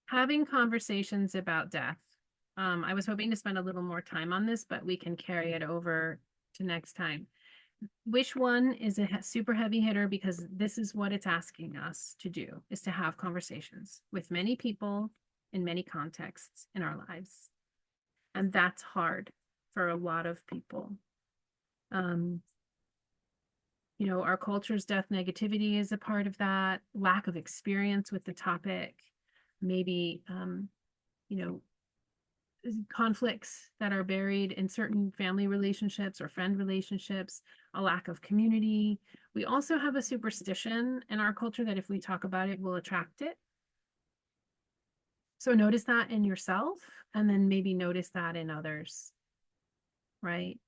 Having conversations about death. I was hoping to spend a little more time on this, but we can carry it over to next time. Which one is a super heavy hitter? Because this is what it's asking us to do, is to have conversations with many people in many contexts in our lives. And that's hard for a lot of people. You know, our culture's death negativity is a part of that, lack of experience with the topic, maybe, you know, conflicts that are buried in certain family relationships or friend relationships, a lack of community. We also have a superstition in our culture that if we talk about it, we'll attract it. So notice that in yourself and then maybe notice that in others, right?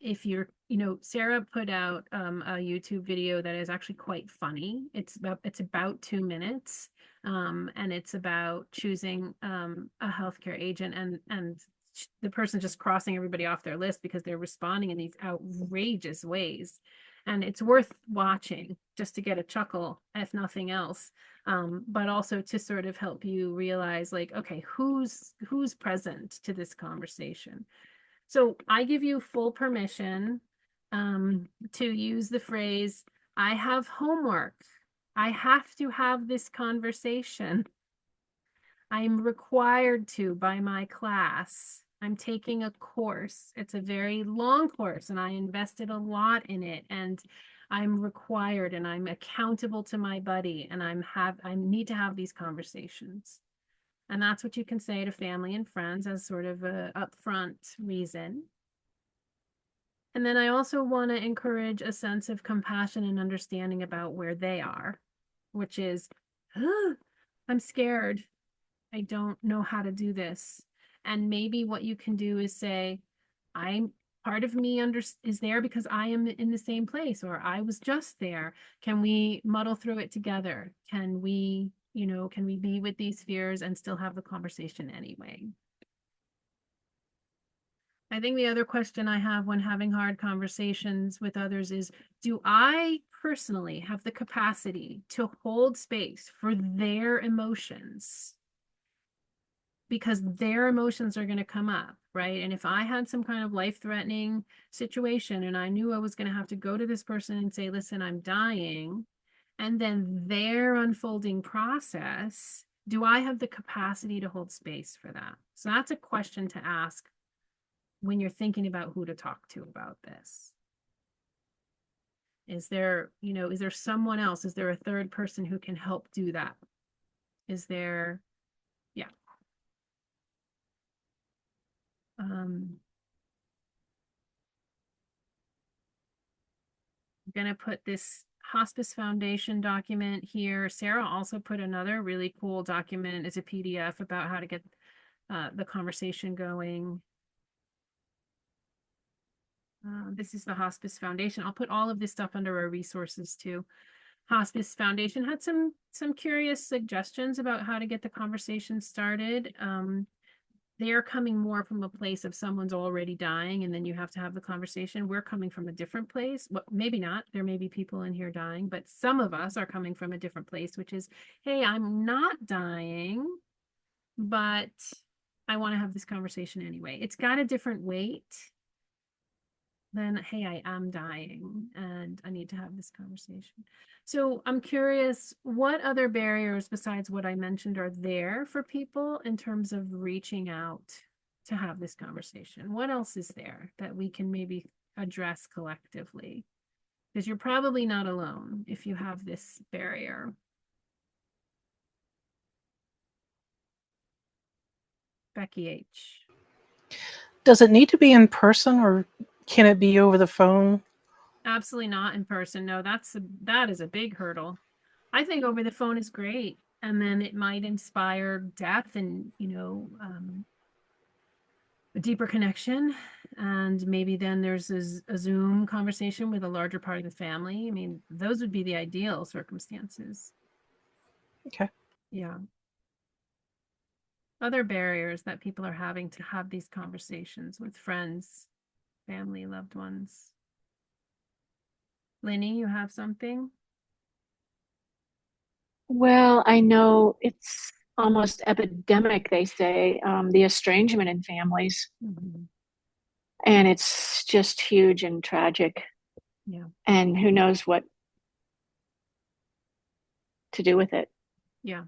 If you're, you know, Sarah put out a YouTube video that is actually quite funny. It's about 2 minutes, and it's about choosing a healthcare agent and the person just crossing everybody off their list because they're responding in these outrageous ways. And it's worth watching just to get a chuckle, if nothing else, but also to sort of help you realize, like, okay, who's present to this conversation. So I give you full permission to use the phrase, I have homework. I have to have this conversation. I'm required to by my class. I'm taking a course. It's a very long course and I invested a lot in it and I'm required and I'm accountable to my buddy and I need to have these conversations. And that's what you can say to family and friends as sort of a upfront reason. And then I also want to encourage a sense of compassion and understanding about where they are, which is, I'm scared. I don't know how to do this. And maybe what you can do is say, part of me is there because I am in the same place, or I was just there. Can we muddle through it together? Can we be with these fears and still have the conversation anyway? I think the other question I have when having hard conversations with others is, do I personally have the capacity to hold space for their emotions? Because their emotions are going to come up, right? And if I had some kind of life-threatening situation and I knew I was going to have to go to this person and say, listen, I'm dying, and then their unfolding process, do I have the capacity to hold space for that? So that's a question to ask when you're thinking about who to talk to about this. Is there, is there someone else? Is there a third person who can help do that? Is there, yeah. I'm gonna put this Hospice Foundation document here. Sarah also put another really cool document as a PDF about how to get the conversation going. This is the Hospice Foundation. I'll put all of this stuff under our resources too. Hospice Foundation had some curious suggestions about how to get the conversation started. They are coming more from a place of someone's already dying and then you have to have the conversation. We're coming from a different place. Well, maybe not. There may be people in here dying, but some of us are coming from a different place, which is, hey, I'm not dying, but I want to have this conversation anyway. It's got a different weight than, hey, I am dying and I need to have this conversation. So I'm curious, what other barriers besides what I mentioned are there for people in terms of reaching out to have this conversation? What else is there that we can maybe address collectively? Because you're probably not alone if you have this barrier. Becky H. Does it need to be in person or can it be over the phone? Absolutely not in person. No, that is a big hurdle. I think over the phone is great. And then it might inspire depth and, a deeper connection. And maybe then there's a Zoom conversation with a larger part of the family. I mean, those would be the ideal circumstances. Okay. Yeah. Other barriers that people are having to have these conversations with friends, family, loved ones. Lenny, you have something? Well, I know it's almost epidemic, they say, the estrangement in families. Mm-hmm. And it's just huge and tragic. Yeah. And who knows what to do with it. Yeah.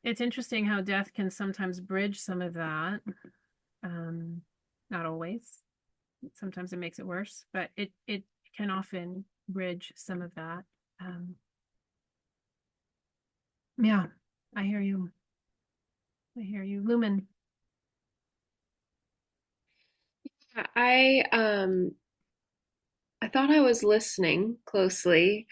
It's interesting how death can sometimes bridge some of that. Not always. Sometimes it makes it worse, but it can often bridge some of that. Yeah, I hear you. I hear you. Lumen. I thought I was listening closely,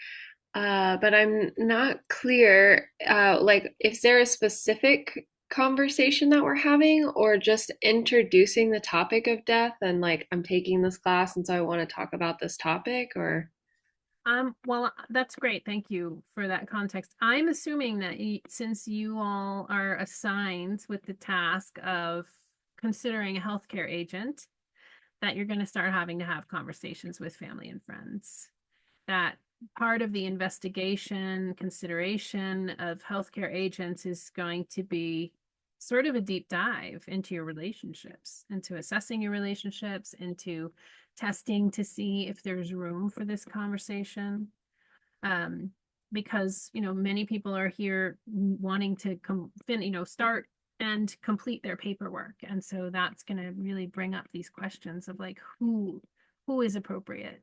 but I'm not clear. Like, is there a specific conversation that we're having, or just introducing the topic of death and like I'm taking this class and so I want to talk about this topic, or? Well, that's great. Thank you for that context. I'm assuming that since you all are assigned with the task of considering a healthcare agent, that you're going to start having to have conversations with family and friends. That part of the investigation, consideration of healthcare agents is going to be sort of a deep dive into your relationships, into assessing your relationships, into testing to see if there's room for this conversation. Because, many people are here wanting to start and complete their paperwork. And so that's going to really bring up these questions of like, who is appropriate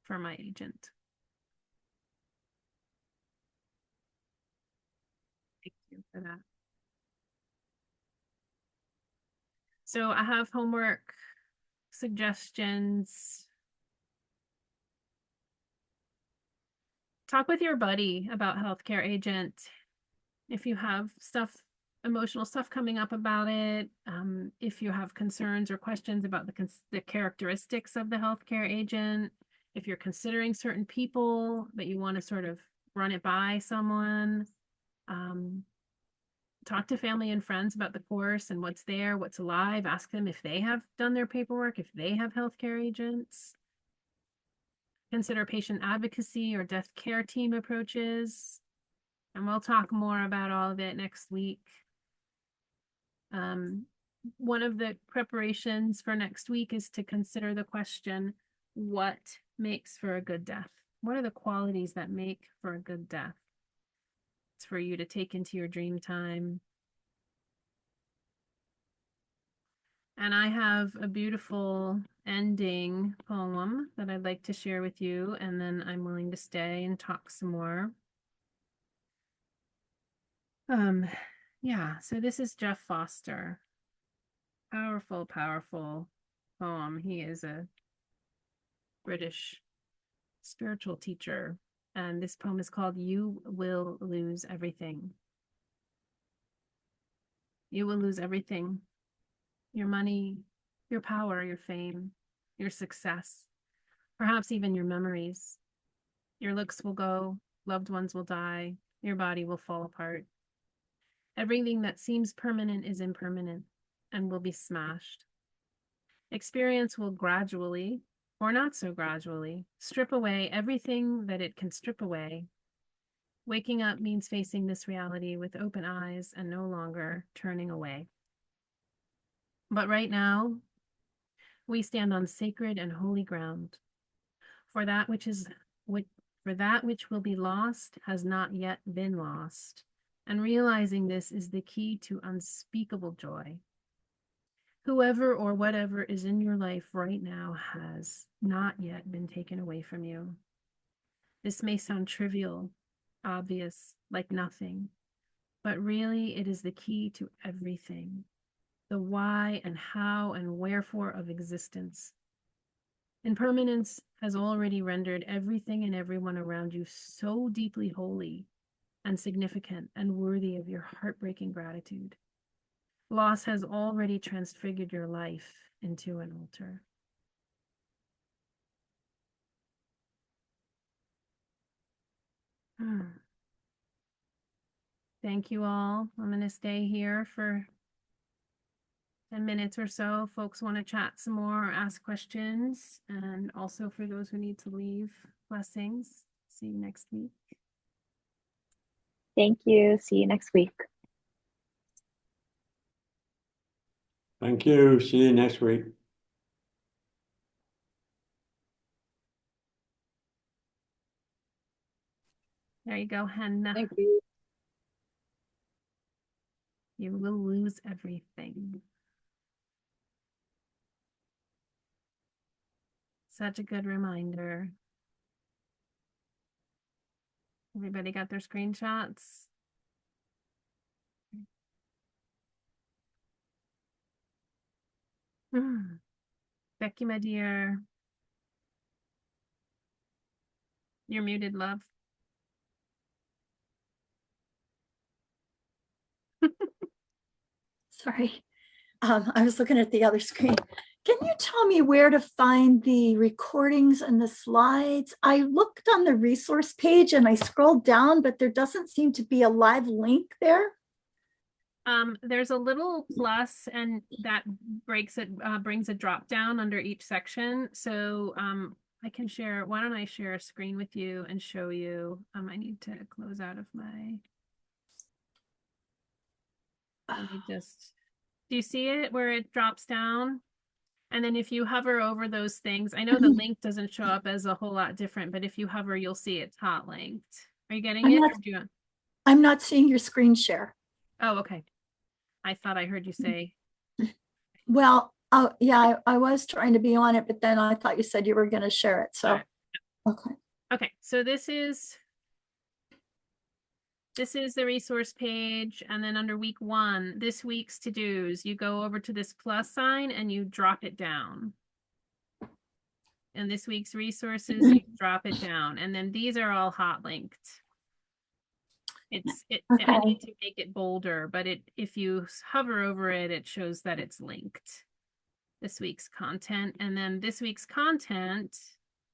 for my agent? Thank you for that. So I have homework suggestions. Talk with your buddy about healthcare agent. If you have emotional stuff coming up about it, if you have concerns or questions about the characteristics of the healthcare agent, if you're considering certain people, but you want to sort of run it by someone, talk to family and friends about the course and what's there, what's alive. Ask them if they have done their paperwork, if they have healthcare agents. Consider patient advocacy or death care team approaches. And we'll talk more about all of it next week. One of the preparations for next week is to consider the question, what makes for a good death? What are the qualities that make for a good death? It's for you to take into your dream time. And I have a beautiful ending poem that I'd like to share with you, and then I'm willing to stay and talk some more. Yeah, so this is Jeff Foster. Powerful, powerful poem. He is a British spiritual teacher, and this poem is called You Will Lose Everything. You will lose everything. Your money, your power, your fame, your success, perhaps even your memories. Your looks will go, loved ones will die, your body will fall apart. Everything that seems permanent is impermanent and will be smashed. Experience will gradually, or not so gradually, strip away everything that it can strip away. Waking up means facing this reality with open eyes and no longer turning away. But right now, we stand on sacred and holy ground. For that which will be lost has not yet been lost. And realizing this is the key to unspeakable joy. Whoever or whatever is in your life right now has not yet been taken away from you. This may sound trivial, obvious, like nothing, but really it is the key to everything. The why and how and wherefore of existence. Impermanence has already rendered everything and everyone around you so deeply holy and significant and worthy of your heartbreaking gratitude. Loss has already transfigured your life into an altar. Thank you all. I'm going to stay here for 10 minutes or so. Folks want to chat some more or ask questions. And also for those who need to leave, blessings. See you next week. Thank you. See you next week. Thank you. See you next week. There you go, Hannah. Thank you. You will lose everything. Such a good reminder. Everybody got their screenshots? Becky, my dear. You're muted, love. Sorry. I was looking at the other screen. Can you tell me where to find the recordings and the slides? I looked on the resource page and I scrolled down, but there doesn't seem to be a live link there. There's a little plus, and that brings a drop down under each section. So I can share. Why don't I share a screen with you and show you? I need to close out of my. Let me just. Do you see it where it drops down? And then if you hover over those things, I know the link doesn't show up as a whole lot different, but if you hover, you'll see it's hot linked. Are you getting it? I'm not seeing your screen share. Oh, okay. I thought I heard you say. Well, oh yeah, I was trying to be on it, but then I thought you said you were going to share it. So, okay. Okay, so this is the resource page, and then under week 1, this week's to-dos, you go over to this plus sign and you drop it down. And this week's resources, you drop it down, and then these are all hot linked. I need to make it bolder, but if you hover over it, it shows that it's linked. This week's content, and then this week's content,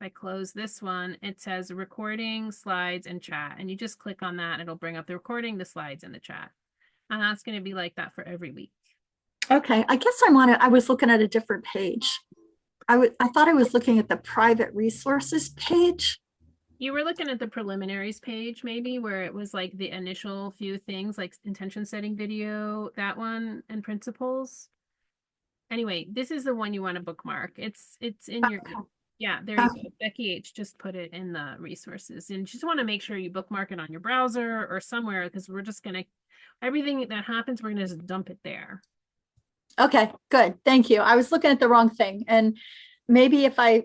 if I close this one, it says recording, slides, and chat, and you just click on that, it'll bring up the recording, the slides, and the chat. And that's going to be like that for every week. Okay, I guess I was looking at a different page. I thought I was looking at the private resources page. You were looking at the preliminaries page, maybe, where it was like the initial few things, like intention setting video, that one, and principles. Anyway, this is the one you want to bookmark. It's in your, yeah, there you go. Becky H just put it in the resources, and you just want to make sure you bookmark it on your browser or somewhere, because we're just going to, everything that happens, we're going to just dump it there. Okay, good. Thank you. I was looking at the wrong thing. And maybe if I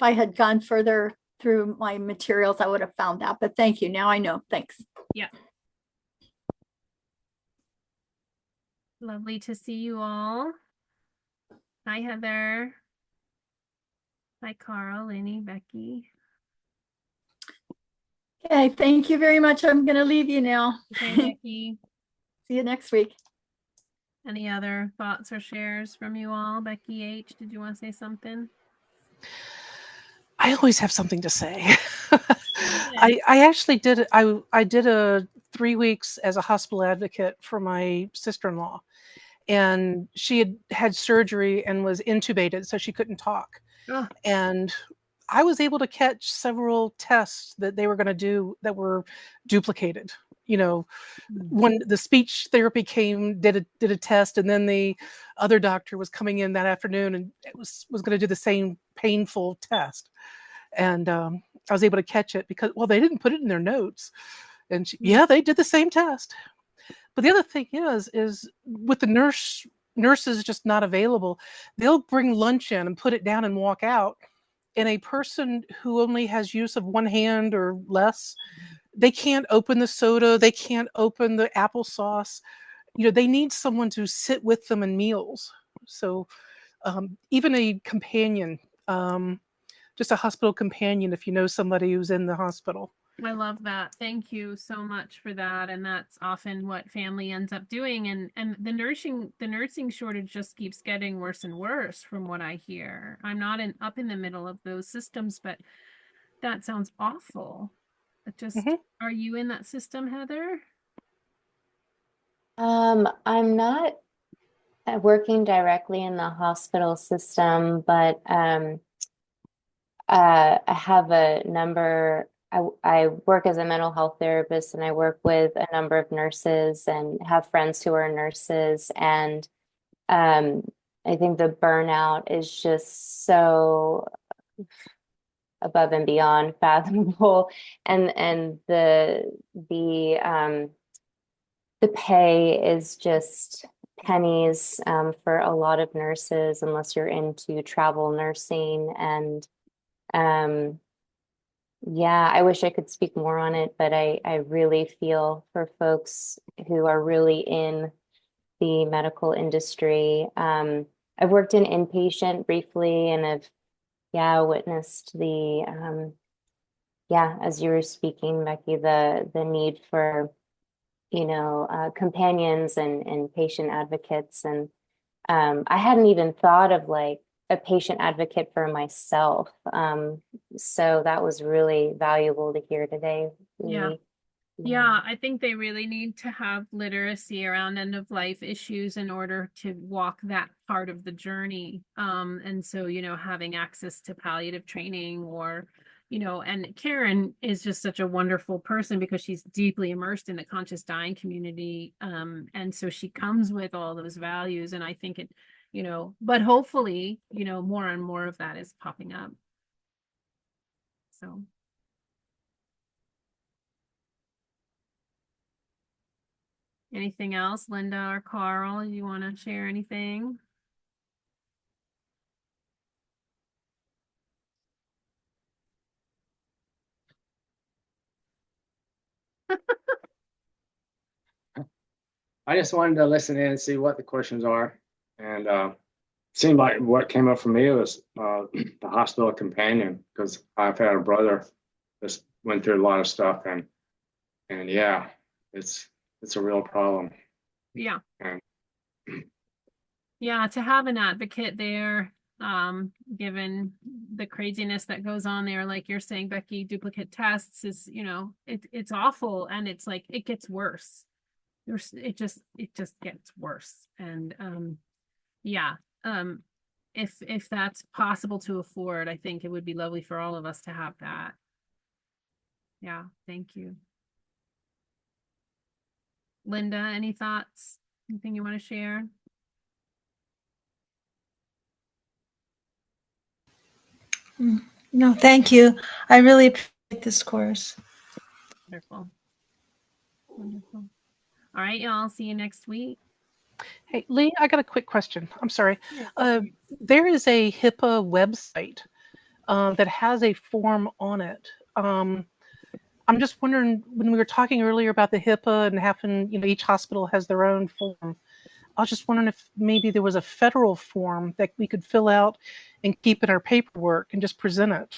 had gone further through my materials, I would have found that. But thank you. Now I know. Thanks. Yeah. Lovely to see you all. Hi, Heather. Hi, Carl, Lenny, Becky. Okay, thank you very much. I'm going to leave you now. Okay, Becky. See you next week. Any other thoughts or shares from you all? Becky H., did you want to say something? I always have something to say. I actually did I did a 3 weeks as a hospital advocate for my sister-in-law, and she had surgery and was intubated, so she couldn't talk. Oh. And I was able to catch several tests that they were going to do that were duplicated. You know, when the speech therapy did a test, and then the other doctor was coming in that afternoon and it was going to do the same painful test. And I was able to catch it because, well, they didn't put it in their notes. And they did the same test. But the other thing is with the nurses just not available, they'll bring lunch in and put it down and walk out. And a person who only has use of one hand or less, they can't open the soda, they can't open the applesauce. They need someone to sit with them in meals. So even a companion, just a hospital companion, if you know somebody who's in the hospital. I love that. Thank you so much for that. And that's often what family ends up doing. And the nursing shortage just keeps getting worse and worse from what I hear. I'm not up in the middle of those systems, but that sounds awful. Are you in that system, Heather? I'm not working directly in the hospital system, but I have a number. I work as a mental health therapist, and I work with a number of nurses and have friends who are nurses. And I think the burnout is just so above and beyond fathomable, and the pay is just pennies for a lot of nurses unless you're into travel nursing. And I wish I could speak more on it, but I really feel for folks who are really in the medical industry. I've worked in inpatient briefly, and I've witnessed the as you were speaking, Becky, the need for companions and patient advocates. And I hadn't even thought of like a patient advocate for myself. So that was really valuable to hear today. Yeah, I think they really need to have literacy around end of life issues in order to walk that part of the journey. And so, having access to palliative training or, and Karen is just such a wonderful person because she's deeply immersed in the conscious dying community. And so she comes with all those values. And I think it, but hopefully, more and more of that is popping up. So. Anything else, Linda or Carl? You want to share anything? I just wanted to listen in and see what the questions are. And seemed like what came up for me was the hospital companion, because I've had a brother that went through a lot of stuff, and it's a real problem. Yeah. And to have an advocate there, given the craziness that goes on there, like you're saying, Becky, duplicate tests is, it's awful, and it's like it gets worse. It just gets worse. And if that's possible to afford, I think it would be lovely for all of us to have that. Yeah, thank you. Linda, any thoughts? Anything you want to share? No, thank you. I really appreciate this course. Wonderful. All right, y'all. See you next week. Hey, Lee, I got a quick question. I'm sorry. There is a HIPAA website that has a form on it. I'm just wondering, when we were talking earlier about the HIPAA and having, each hospital has their own form, I was just wondering if maybe there was a federal form that we could fill out and keep in our paperwork and just present it.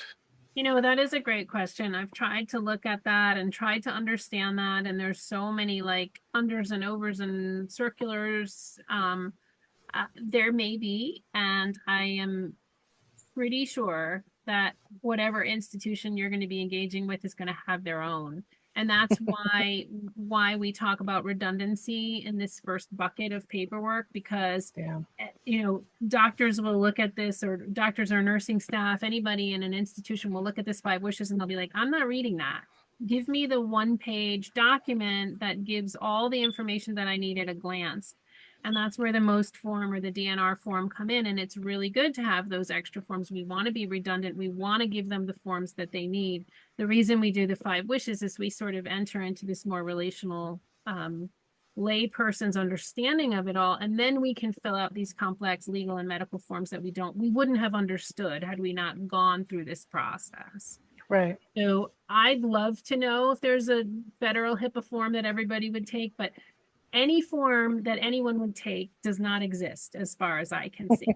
That is a great question. I've tried to look at that and tried to understand that. And there's so many like unders and overs and circulars. There may be, and I am pretty sure that whatever institution you're going to be engaging with is going to have their own. And that's why we talk about redundancy in this first bucket of paperwork, because doctors will look at this, or doctors or nursing staff, anybody in an institution will look at this 5 wishes and they'll be like, I'm not reading that. Give me the 1-page document that gives all the information that I need at a glance. And that's where the MOST form or the DNR form come in. And it's really good to have those extra forms. We want to be redundant. We want to give them the forms that they need. The reason we do the 5 wishes is we sort of enter into this more relational lay person's understanding of it all. And then we can fill out these complex legal and medical forms that we wouldn't have understood had we not gone through this process. Right. So I'd love to know if there's a federal HIPAA form that everybody would take, but any form that anyone would take does not exist as far as I can see.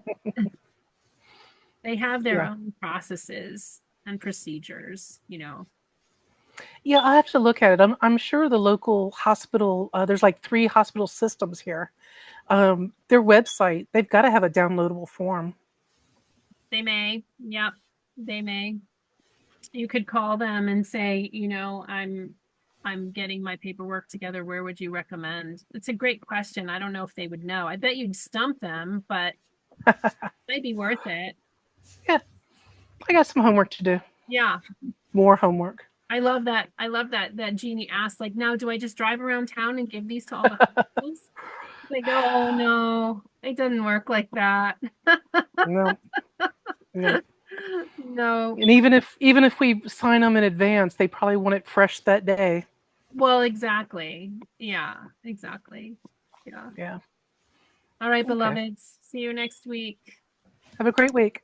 They have their own processes and procedures, Yeah, I have to look at it. I'm sure the local hospital, there's like 3 hospital systems here. Their website, they've got to have a downloadable form. They may. Yep, they may. You could call them and say, I'm getting my paperwork together. Where would you recommend? It's a great question. I don't know if they would know. I bet you'd stump them, but it might be worth it. Yeah. I got some homework to do. Yeah. More homework. I love that. That Jeannie asked, like, now do I just drive around town and give these to all the hospitals? Like, oh no, it doesn't work like that. No. No. No. And even if we sign them in advance, they probably want it fresh that day. Well, exactly. Yeah, exactly. Yeah. Yeah. All right, beloveds. See you next week. Have a great week.